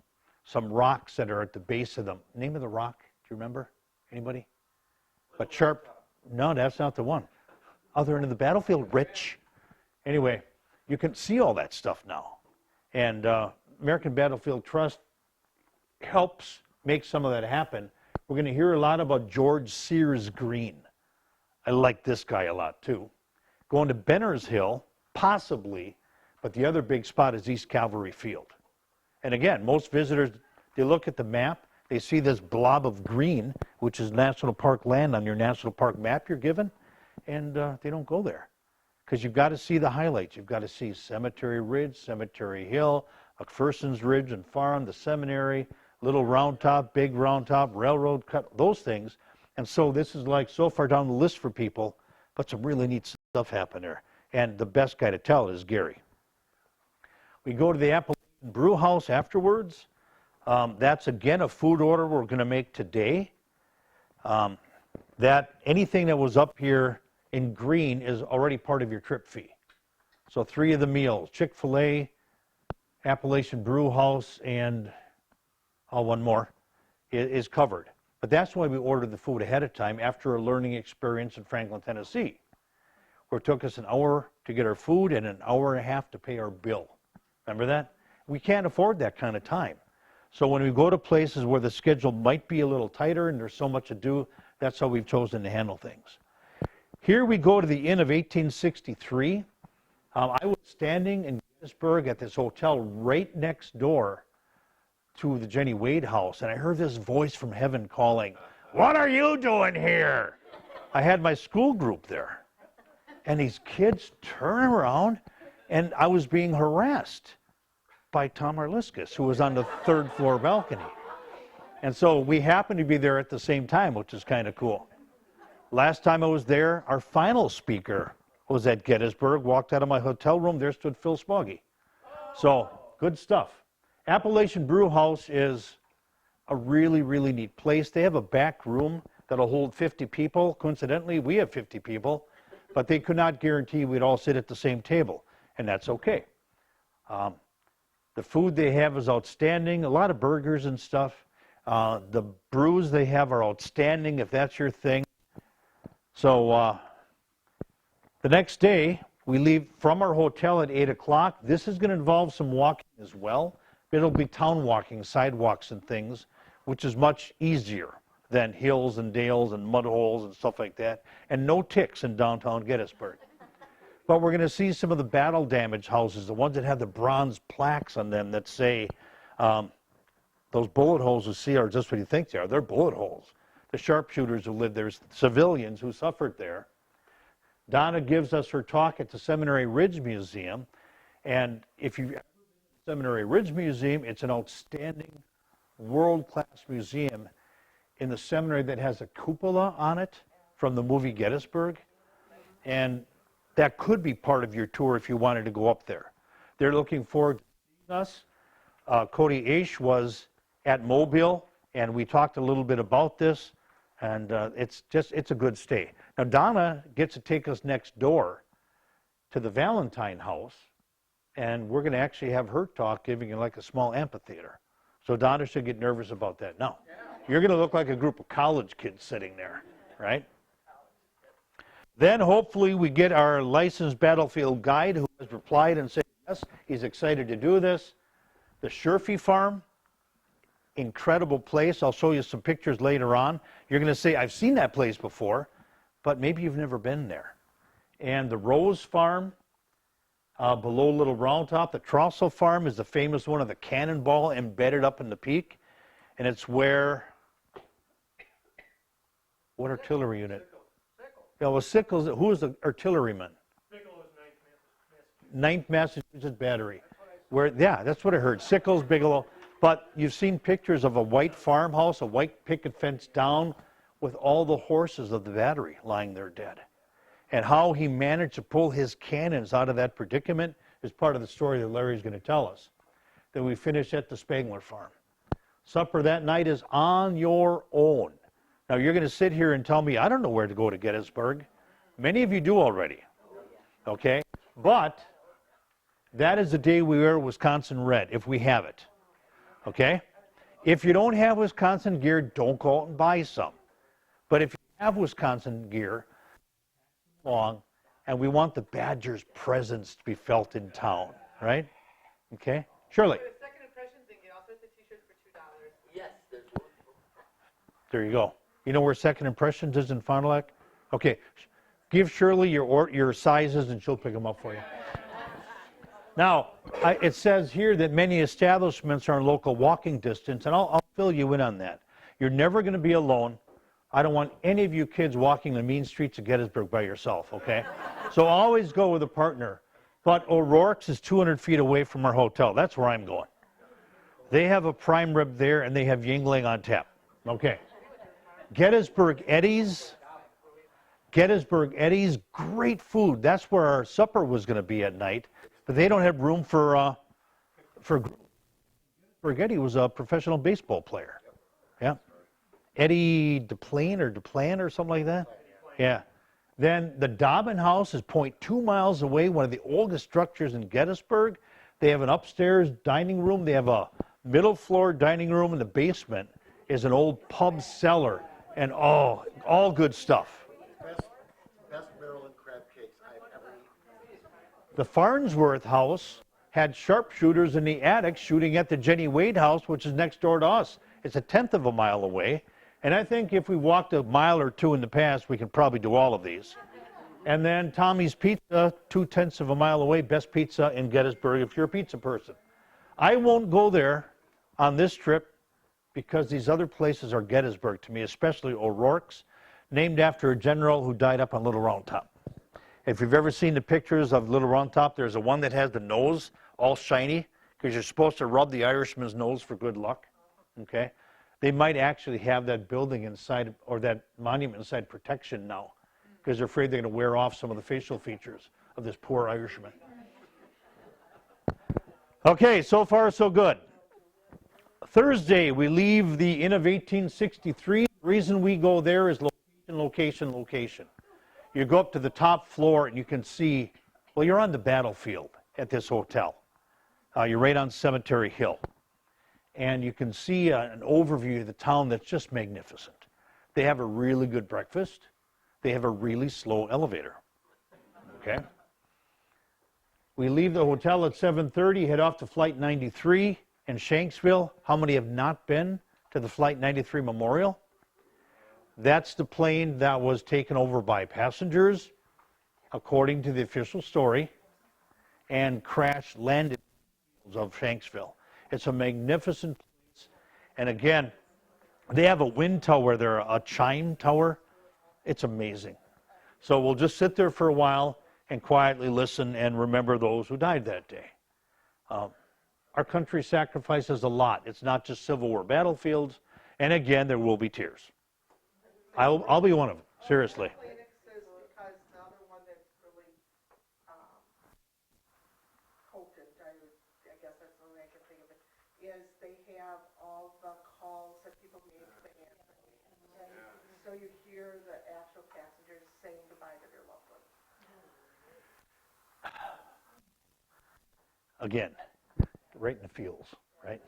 rocks that are at the base of them. Name of the rock, do you remember? Anybody? But sharp. No, that's not the one. Other end of the battlefield, Rich. Anyway, you can see all that stuff now. And American Battlefield Trust helps make some of that happen. We're going to hear a lot about George Sears Green. I like this guy a lot too. Going to Benner's Hill, possibly, but the other big spot is East Cavalry Field. And again, most visitors, they look at the map, they see this blob of green, which is national park land on your national park map you're given, and they don't go there. Because you've got to see the highlights. You've got to see Cemetery Ridge, Cemetery Hill, McPherson's Ridge and Farm, the seminary, Little Round Top, Big Round Top, Railroad Cut, those things. And so this is like so far down the list for people, but some really neat stuff happened there. And the best guy to tell it is Gary. We go to the Appalachian Brew House afterwards. That's again a food order we're going to make today. That anything that was up here in green is already part of your trip fee. So 3 of the meals, Chick-fil-A, Appalachian Brew House, and one more, is covered. But that's why we ordered the food ahead of time after a learning experience in Franklin, Tennessee, where it took us an hour to get our food and an hour and a half to pay our bill. Remember that? We can't afford that kind of time. So when we go to places where the schedule might be a little tighter and there's so much to do, that's how we've chosen to handle things. Here we go to the Inn of 1863. I was standing in Gettysburg at this hotel right next door to the Jenny Wade house, and I heard this voice from heaven calling, "What are you doing here?" I had my school group there. And these kids turn around, and I was being harassed by Tom Arliskus, who was on the 3rd floor balcony. And so we happened to be there at the same time, which is kind of cool. Last time I was there, our final speaker was at Gettysburg, walked out of my hotel room, there stood Phil Smoggy. So, good stuff. Appalachian Brew House is a really, really neat place. They have a back room that'll hold 50 people. Coincidentally, we have 50 people, but they could not guarantee we'd all sit at the same table, and that's okay. The food they have is outstanding, a lot of burgers and stuff. The brews they have are outstanding if that's your thing. So the next day, we leave from our hotel at 8 o'clock. This is going to involve some walking as well. It'll be town walking, sidewalks and things, which is much easier than hills and dales and mud holes and stuff like that. And no ticks in downtown Gettysburg. But we're going to see some of the battle damaged houses, the ones that have the bronze plaques on them that say, those bullet holes you see are just what you think they are. They're bullet holes. The sharpshooters who lived there, civilians who suffered there. Donna gives us her talk at the Seminary Ridge Museum. And if you've ever been to the Seminary Ridge Museum, it's an outstanding, world-class museum in the seminary that has a cupola on it from the movie Gettysburg. And that could be part of your tour if you wanted to go up there. They're looking forward to seeing us. Cody Aish was at Mobile, and we talked a little bit about this, and it's a good stay. Now, Donna gets to take us next door to the Valentine house, and we're going to actually have her talk, giving you like a small amphitheater. So Donna should get nervous about that. No, you're going to look like a group of college kids sitting there, right? Then hopefully we get our licensed battlefield guide who has replied and said, yes, he's excited to do this. The Sherfy Farm, incredible place. I'll show you some pictures later on. You're going to say, I've seen that place before, but maybe you've never been there. And the Rose Farm, below Little Round Top. The Trossel Farm is the famous one of the cannonball embedded up in the peak. And it's where, what artillery unit? Yeah, well, Sickles, who was the artilleryman? Bigelow is 9th Massachusetts Battery. Where, yeah, that's what I heard. Sickles, Bigelow. But you've seen pictures of a white farmhouse, a white picket fence down with all the horses of the battery lying there dead. And how he managed to pull his cannons out of that predicament is part of the story that Larry's going to tell us. Then we finish at the Spangler Farm. Supper that night is on your own. Now, you're going to sit here and tell me, I don't know where to go to Gettysburg. Many of you do already, okay? But that is the day we wear Wisconsin red, if we have it, okay? If you don't have Wisconsin gear, don't go out and buy some. But if you have Wisconsin gear, along, and we want the Badgers' presence to be felt in town, right? Okay? Shirley. Second impressions and get all sorts of t-shirts for $2. Yes, there's one. There you go. You know where Second Impressions is in Fond du Lac? Okay. Give Shirley your sizes and she'll pick them up for you. Now, it says here that many establishments are in local walking distance, and I'll fill you in on that. You're never going to be alone. I don't want any of you kids walking the mean streets of Gettysburg by yourself, okay? So always go with a partner. But O'Rourke's is 200 feet away from our hotel. That's where I'm going. They have a prime rib there, and they have Yingling on tap. Okay. Gettysburg Eddie's, great food. That's where our supper was going to be at night, but they don't have room for Eddie was a professional baseball player. Yeah. Eddie Duplan or something like that. Yeah. Then the Dobbin House is 0.2 miles away, one of the oldest structures in Gettysburg. They have an upstairs dining room. They have a middle floor dining room. In the basement is an old pub cellar. And all good stuff. Best Maryland crab cakes I've ever eaten. The Farnsworth house had sharpshooters in the attic shooting at the Jenny Wade house, which is next door to us. It's a 1/10 of a mile away. And I think if we walked a mile or two in the past, we could probably do all of these. And then Tommy's Pizza, 2/10 of a mile away, best pizza in Gettysburg if you're a pizza person. I won't go there on this trip because these other places are Gettysburg to me, especially O'Rourke's, named after a general who died up on Little Round Top. If you've ever seen the pictures of Little Round Top, there's a one that has the nose all shiny because you're supposed to rub the Irishman's nose for good luck, okay? They might actually have that building inside, or that monument inside protection now because they're afraid they're going to wear off some of the facial features of this poor Irishman. Okay, so far so good. Thursday, we leave the Inn of 1863. The reason we go there is location. You go up to the top floor and you can see, well, you're on the battlefield at this hotel. You're right on Cemetery Hill. And you can see an overview of the town that's just magnificent. They have a really good breakfast. They have a really slow elevator. Okay? We leave the hotel at 7:30, head off to Flight 93 in Shanksville. How many have not been to the Flight 93 Memorial? That's the plane that was taken over by passengers, according to the official story, and crash landed of Shanksville. It's a magnificent place. And again, they have a wind tower there, a chime tower. It's amazing. So we'll just sit there for a while and quietly listen and remember those who died that day. Our country sacrifices a lot. It's not just Civil War battlefields. And again, there will be tears. I'll be one of them, seriously. Clinics is because the other one that's really, potent, I guess that's the way I can think of it, is they have all the calls that people made to the ambulance. So you hear the actual passengers saying goodbye to their loved ones. Again, right in the feels, right?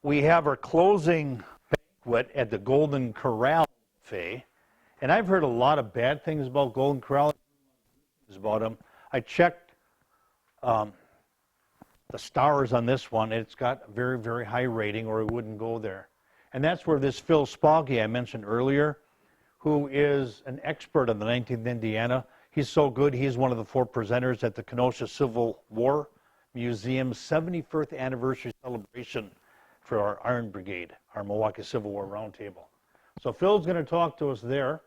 We have our closing banquet at the Golden Corral Buffet, and I've heard a lot of bad things about Golden Corral. About them. I checked the stars on this one. It's got a very, very high rating, or it wouldn't go there. And that's where this Phil Spalky I mentioned earlier, who is an expert on the 19th Indiana. He's so good, he's one of the 4 presenters at the Kenosha Civil War Museum's 71st anniversary celebration for our Iron Brigade, our Milwaukee Civil War Roundtable. So Phil's going to talk to us there.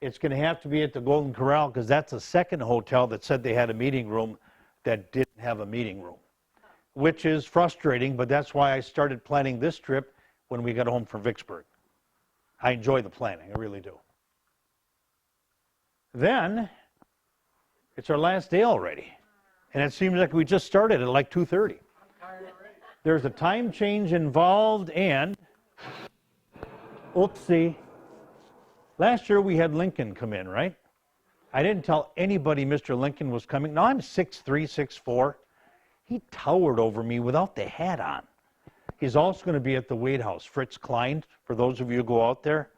It's going to have to be at the Golden Corral because that's the second hotel that said they had a meeting room that didn't have a meeting room, which is frustrating, but that's why I started planning this trip when we got home from Vicksburg. I enjoy the planning, I really do. Then, it's our last day already, and it seems like we just started at like 2:30. There's a time change involved, and, oopsie, last year we had Lincoln come in, right? I didn't tell anybody Mr. Lincoln was coming. Now I'm 6'3", 6'4". He towered over me without the hat on. He's also going to be at the Wade House. Fritz Klein, for those of you who go out there.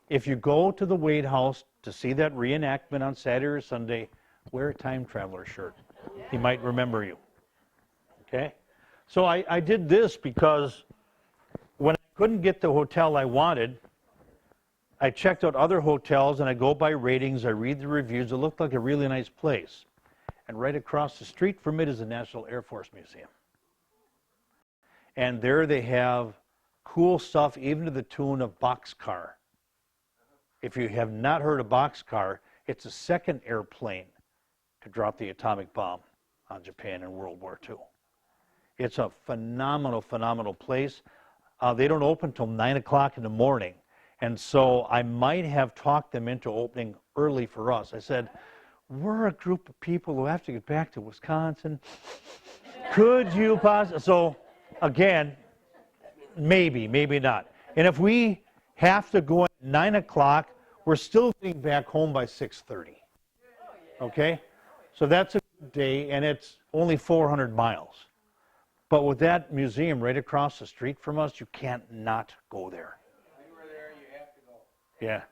If you go to the Wade House to see that reenactment on Saturday or Sunday, wear a time traveler shirt. He might remember you. Okay? So I did this because when I couldn't get the hotel I wanted, I checked out other hotels and I go by ratings, I read the reviews. It looked like a really nice place. And right across the street from it is the National Air Force Museum. And there they have cool stuff, even to the tune of Boxcar. If you have not heard of Boxcar, it's the second airplane to drop the atomic bomb on Japan in World War II. It's a phenomenal, phenomenal place. They don't open till 9 o'clock in the morning. And so I might have talked them into opening early for us. I said, we're a group of people who have to get back to Wisconsin. Could you possibly? So, again, maybe, maybe not. And if we have to go at 9 o'clock, we're still getting back home by 6:30. Okay? So that's a good day, and it's only 400 miles. But with that museum right across the street from us, you can't not go there. When we're there, you have to go. Yeah.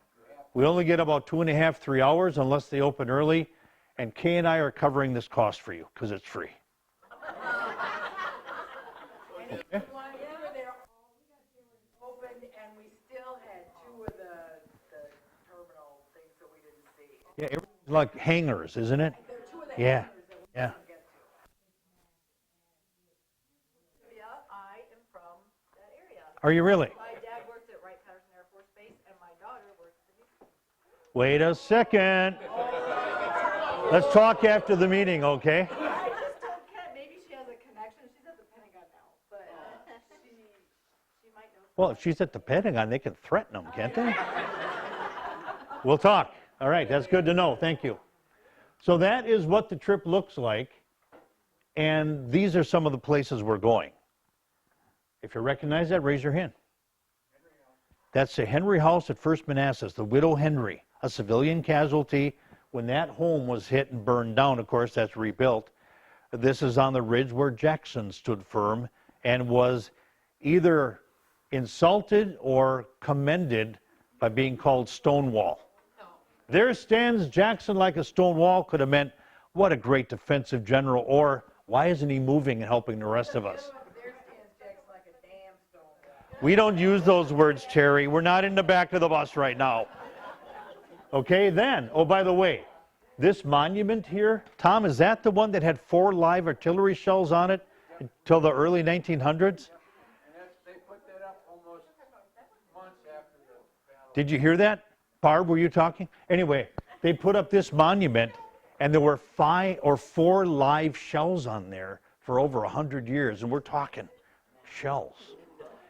We only get about 2.5, 3 hours unless they open early, and Kay and I are covering this cost for you because it's free. And if you want to go there, all we got to do was open, and we still had 2 of the terminal things that we didn't see. Yeah, everything's like hangars, isn't it? There are 2 of the Yeah. hangars that we Yeah. didn't get to. Yeah, I am from that area. Are you really? My dad worked at Wright-Patterson Air Force Base, and my daughter works at the Wait a second. Let's talk after the meeting, okay? I just told Kat, maybe she has a connection. She's at the Pentagon now, but she might know. Well, if she's at the Pentagon, they can threaten them, can't they? We'll talk. All right, that's good to know. Thank you. So that is what the trip looks like, and these are some of the places we're going. If you recognize that, raise your hand. That's the Henry House at First Manassas, the widow Henry, a civilian casualty. When that home was hit and burned down, of course, that's rebuilt. This is on the ridge where Jackson stood firm and was either insulted or commended by being called Stonewall. There stands Jackson like a stone wall could have meant, what a great defensive general, or why isn't he moving and helping the rest of us? There stands Jackson like a damn stone. We don't use those words, Terry. We're not in the back of the bus right now. Okay, then, oh, by the way, this monument here, Tom, is that the one that had 4 live artillery shells on it until the early 1900s? And that's, they put that up almost months after the battle. Did you hear that? Barb, were you talking? Anyway, they put up this monument, and there were 5 or 4 live shells on there for over 100 years, and we're talking shells.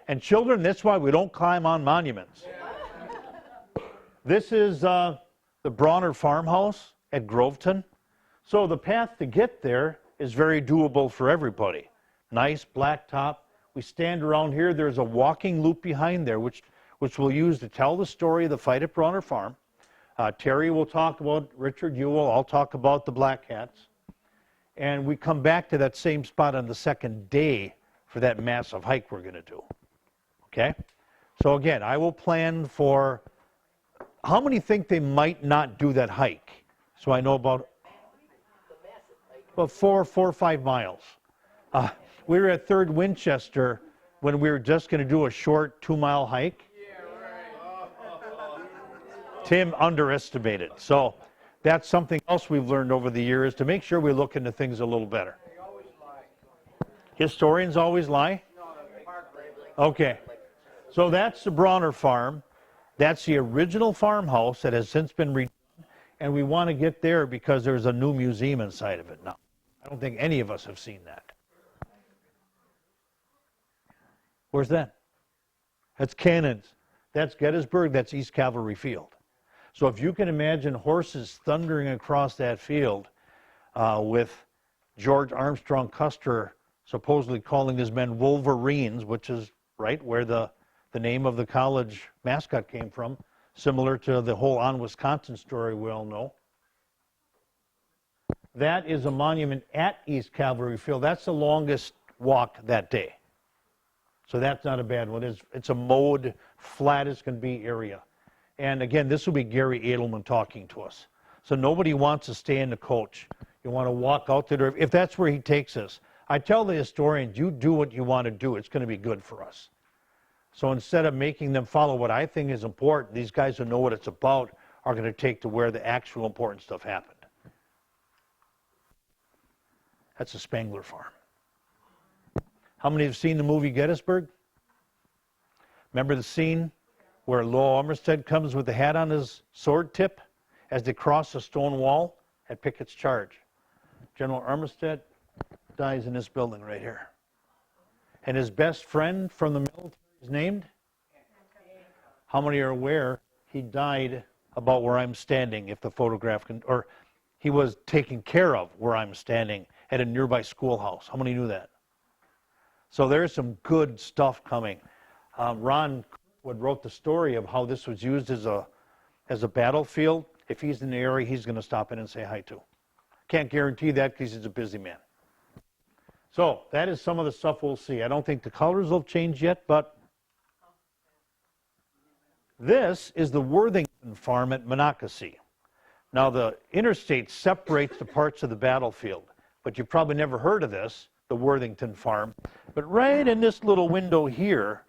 And children, that's why we don't climb on monuments. This is the Bronner farmhouse at Groveton. So the path to get there is very doable for everybody. Nice blacktop. We stand around here. There's a walking loop behind there, which we'll use to tell the story of the fight at Bronner Farm. Terry will talk about Richard Ewell. I'll talk about the Black Hats. And we come back to that same spot on the second day for that massive hike we're going to do. Okay? So again, I will plan for, how many think they might not do that hike? So I know about 4 or 5 miles. We were at 3rd Winchester when we were just going to do a short 2-mile hike. Tim underestimated. So that's something else we've learned over the years, to make sure we look into things a little better. They always lie. Historians always lie? No, the park ranger. Okay. So that's the Bronner Farm. That's the original farmhouse that has since been redone. And we want to get there because there's a new museum inside of it now. I don't think any of us have seen that. Where's that? That's Cannons. That's Gettysburg. That's East Cavalry Field. So if you can imagine horses thundering across that field with George Armstrong Custer supposedly calling his men Wolverines, which is right where the name of the college mascot came from, similar to the whole On Wisconsin story we all know. That is a monument at East Cavalry Field. That's the longest walk that day. So that's not a bad one. It's a mowed, flat as can be area. And again, this will be Gary Edelman talking to us. So nobody wants to stay in the coach. You want to walk out there. If that's where he takes us, I tell the historians, you do what you want to do. It's going to be good for us. So instead of making them follow what I think is important, these guys who know what it's about are going to take to where the actual important stuff happened. That's a Spangler farm. How many have seen the movie Gettysburg? Remember the scene where Lowell Armistead comes with the hat on his sword tip as they cross the stone wall at Pickett's charge? General Armistead dies in this building right here. And his best friend from the military is named? How many are aware he died about where I'm standing, if the photograph can, or he was taken care of where I'm standing at a nearby schoolhouse? How many knew that? So there's some good stuff coming. Ron Kirkwood wrote the story of how this was used as a battlefield. If he's in the area, he's going to stop in and say hi to. Can't guarantee that because he's a busy man. So that is some of the stuff we'll see. I don't think the colors will change yet, but this is the Worthington farm at Monocacy. Now the interstate separates the parts of the battlefield, but you've probably never heard of this, the Worthington farm. But right in this little window here,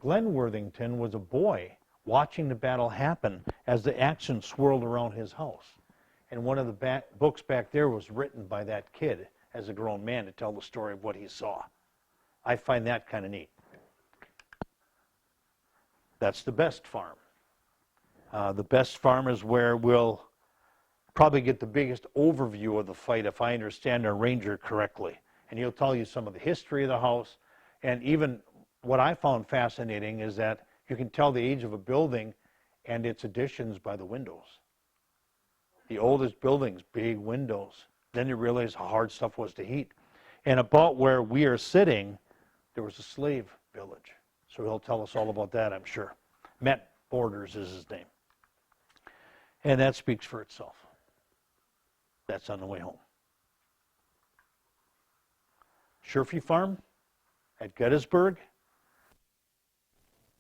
Glenn Worthington was a boy watching the battle happen as the action swirled around his house. And one of the books back there was written by that kid as a grown man to tell the story of what he saw. I find that kind of neat. That's the best farm. The best farm is where we'll probably get the biggest overview of the fight, if I understand our ranger correctly. And he'll tell you some of the history of the house. And even what I found fascinating is that you can tell the age of a building and its additions by the windows. The oldest buildings, big windows. Then you realize how hard stuff was to heat. And about where we are sitting, there was a slave village. So he'll tell us all about that, I'm sure. Met Borders is his name. And that speaks for itself. That's on the way home. Sherfy Farm at Gettysburg.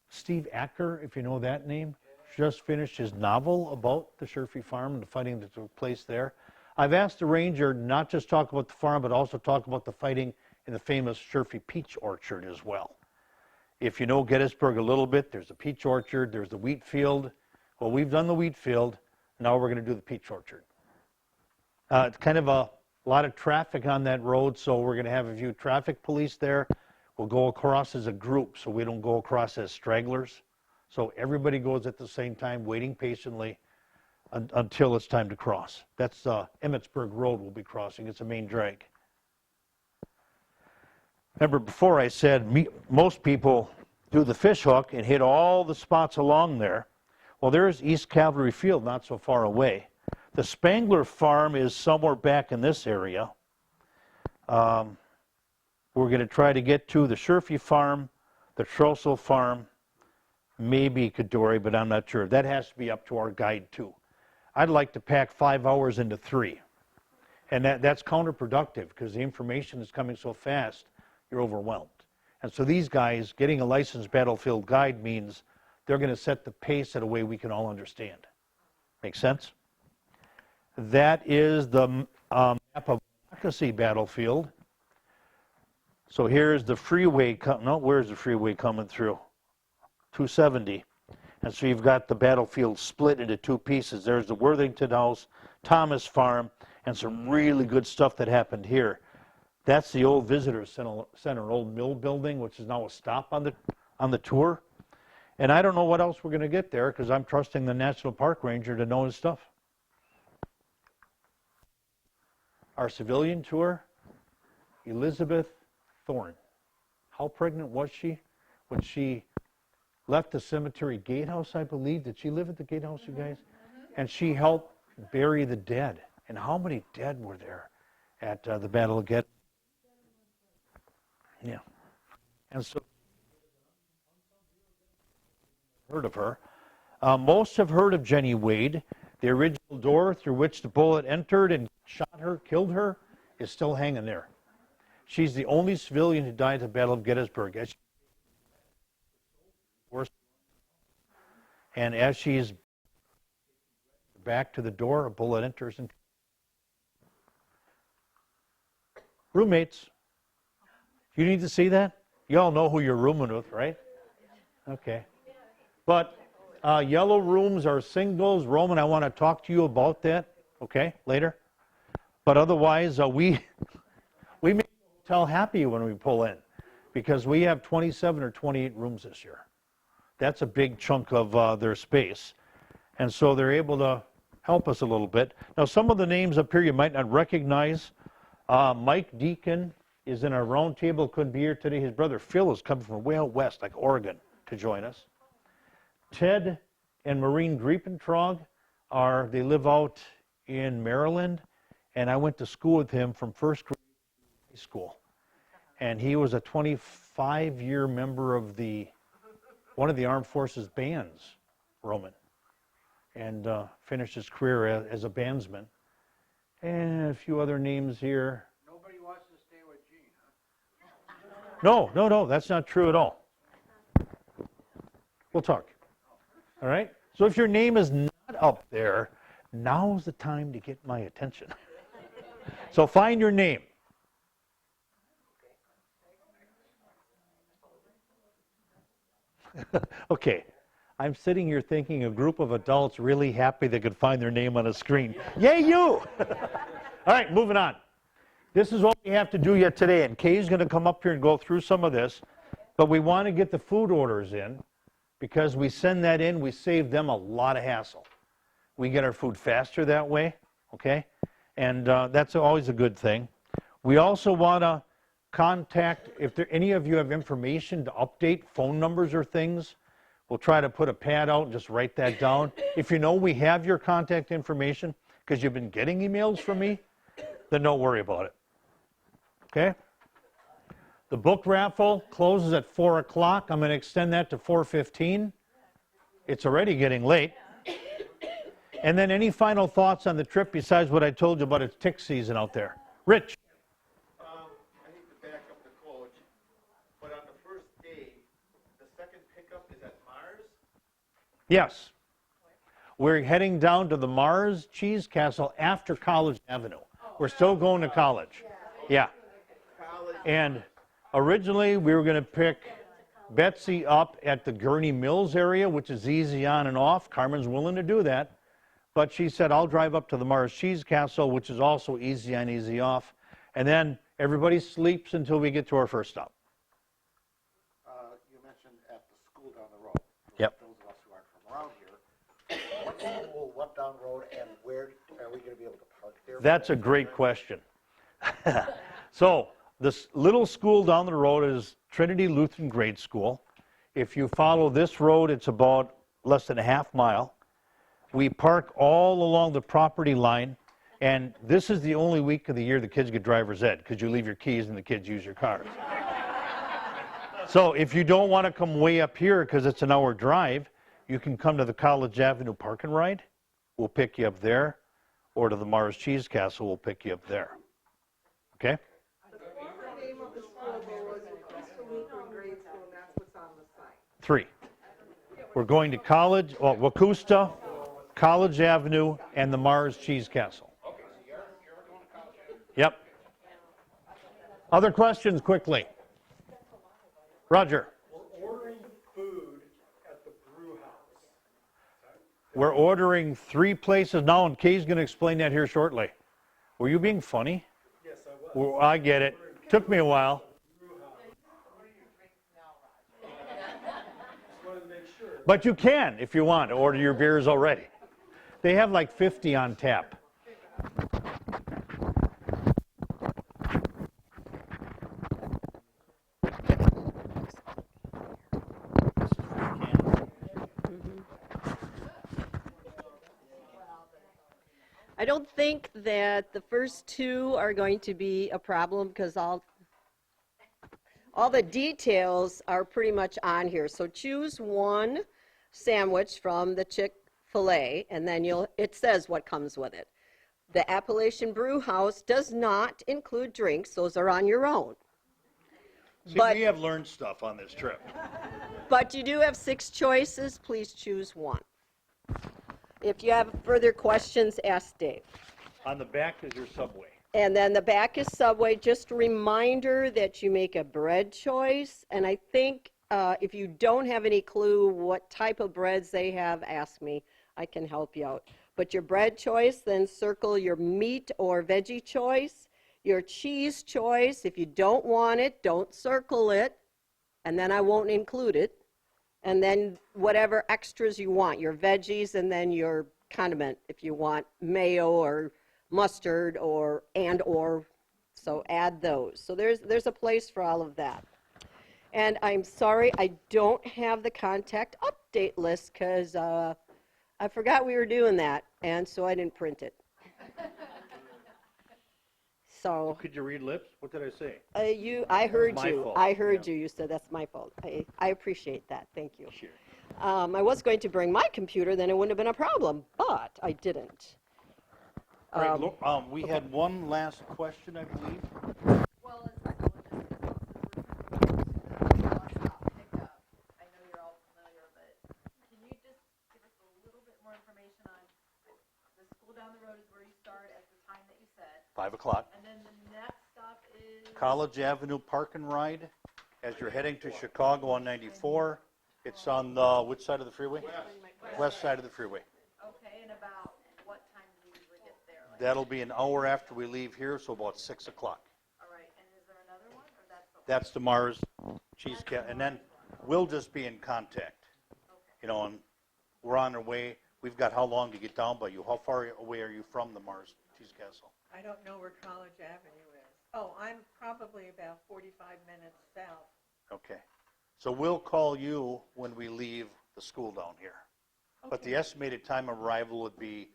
Steve Acker, if you know that name, just finished his novel about the Sherfy Farm and the fighting that took place there. I've asked the ranger not just talk about the farm, but also talk about the fighting in the famous Sherfy Peach Orchard as well. If you know Gettysburg a little bit, there's a peach orchard, there's the wheat field. Well, we've done the wheat field, now we're going to do the peach orchard. It's kind of a lot of traffic on that road, so we're going to have a few traffic police there. We'll go across as a group, so we don't go across as stragglers. So everybody goes at the same time, waiting patiently until it's time to cross. That's Emmetsburg Road we'll be crossing. It's a main drag. Remember before I said most people do the fish hook and hit all the spots along there. Well, there's East Cavalry Field not so far away. The Spangler Farm is somewhere back in this area. We're going to try to get to the Sherfy Farm, the Trossel Farm, maybe Kadori, but I'm not sure. That has to be up to our guide too. I'd like to pack 5 hours into 3. And that's counterproductive because the information is coming so fast, you're overwhelmed. And so these guys, getting a licensed battlefield guide means they're going to set the pace in a way we can all understand. Make sense? That is the map of Monocacy Battlefield. So here's the freeway. Where's the freeway coming through? 270. And so you've got the battlefield split into 2 pieces. There's the Worthington House, Thomas Farm, and some really good stuff that happened here. That's the old visitor center, old mill building, which is now a stop on the tour. And I don't know what else we're going to get there because I'm trusting the National Park Ranger to know his stuff. Our civilian tour, Elizabeth Thorne. How pregnant was she when she left the cemetery gatehouse, I believe? Did she live at the gatehouse, you guys? And she helped bury the dead. And how many dead were there at the Battle of Gettysburg? Yeah. And so, heard of her. Most have heard of Jenny Wade. The original door through which the bullet entered and shot her, killed her, is still hanging there. She's the only civilian who died at the Battle of Gettysburg. And as she's back to the door, a bullet enters. And roommates. You need to see that? You all know who you're rooming with, right? Okay. But yellow rooms are singles. Roman, I want to talk to you about that, okay, later. But otherwise, we make the hotel happy when we pull in because we have 27 or 28 rooms this year. That's a big chunk of their space. And so they're able to help us a little bit. Now, some of the names up here you might not recognize. Mike Deacon is in our round table, couldn't be here today. His brother Phil is coming from way out west, like Oregon, to join us. Ted and Maureen Griepentrog they live out in Maryland, and I went to school with him from first grade to high school. And he was a 25-year member of one of the Armed Forces bands, Roman, and finished his career as a bandsman. And a few other names here. Nobody wants to stay with Gene, huh? No, that's not true at all. We'll talk. All right? So if your name is not up there, now's the time to get my attention. So find your name. Okay. I'm sitting here thinking a group of adults really happy they could find their name on a screen. Yay, you! All right, moving on. This is what we have to do yet today, and Kay's going to come up here and go through some of this, but we want to get the food orders in because we send that in, we save them a lot of hassle. We get our food faster that way, okay? And that's always a good thing. We also want to contact, if any of you have information to update, phone numbers or things, we'll try to put a pad out and just write that down. If you know we have your contact information because you've been getting emails from me, then don't worry about it. Okay? The book raffle closes at 4 o'clock. I'm going to extend that to 4:15. It's already getting late. And then any final thoughts on the trip besides what I told you about it's tick season out there? Rich? I need to back up Yes. We're heading down to the Mars Cheese Castle after College Avenue. We're still going to college. Yeah. And originally we were going to pick Betsy up at the Gurney Mills area, which is easy on and off. Carmen's willing to do that. But she said, I'll drive up to the Mars Cheese Castle, which is also easy on, easy off. And then everybody sleeps until we get to our first stop. You mentioned at the school down the road. Yep. Those of us who aren't from around here, what school, what down the road, and where are we going to be able to park there? That's a great question. So this little school down the road is Trinity Lutheran Grade School. If you follow this road, it's about less than a half mile. We park all along the property line, and this is the only week of the year the kids get driver's ed, because you leave your keys and the kids use your cars. So if you don't want to come way up here because it's an hour drive, you can come to the College Avenue Park and Ride. We'll pick you up there, or to the Mars Cheese Castle, we'll pick you up there. Okay? The former name of the school there was Osceola Lutheran Grade School, and that's what's on the sign. 3. We're going to College, well, Wacusta, College Avenue, and the Mars Cheese Castle. Yep. Other questions quickly? Roger. We're ordering food at the brew house. We're ordering 3 places now, and Kay's going to explain that here shortly. Were you being funny? Yes, I was. Well, I get it. Took me a while. Brew house. Just wanted to make sure. But you can, if you want, order your beers already. They have like 50 on tap. I don't think that the first 2 are going to be a problem because all the details are pretty much on here. So choose one sandwich from the Chick-fil-A, and then it says what comes with it. The Appalachian Brew House does not include drinks. Those are on your own. See, But- we have learned stuff on this trip. But you do have 6 choices. Please choose one. If you have further questions, ask Dave. On the back is your Subway. And then the back is Subway. Just a reminder that you make a bread choice. And I think if you don't have any clue what type of breads they have, ask me. I can help you out. But your bread choice, then circle your meat or veggie choice. Your cheese choice, if you don't want it, don't circle it. And then I won't include it. And then whatever extras you want, your veggies, and then your condiment, if you want mayo or mustard or so add those. So there's a place for all of that. And I'm sorry I don't have the contact update list because I forgot we were doing that, and so I didn't print it. So Could you read lips? What did I say? I heard my you. fault, I heard yeah. you. You said that's my fault. I appreciate that. Thank you. Sure. I was going to bring my computer, then it wouldn't have been a problem, but I didn't. All right, look, we had one last question, I believe. Well, it's also picked up. I know you're all familiar, but can you just give us a little bit more information on the school down the road is where you start at the time that you said, 5 o'clock. and then the next stop is College Avenue Park and Ride. As you're heading to Chicago on 94, it's on the, which side of the freeway? West side of the freeway. okay, and about what time do you usually get there? Like, That'll be an hour after we leave here, so about 6 o'clock. all right, and is there another one, or that's the That's the Mars Cheese Castle, and then we'll just be in contact. You know, and we're on our way. We've got how long to get down by you? How far away are you from the Mars Cheese Castle? I don't know where College Avenue is. Oh, I'm probably about 45 minutes south. Okay. So we'll call you when we leave the school down here. But the estimated time of arrival would be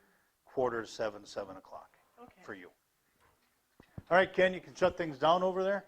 6:45, 7 o'clock Okay. for you. All right, Ken, you can shut things down over there?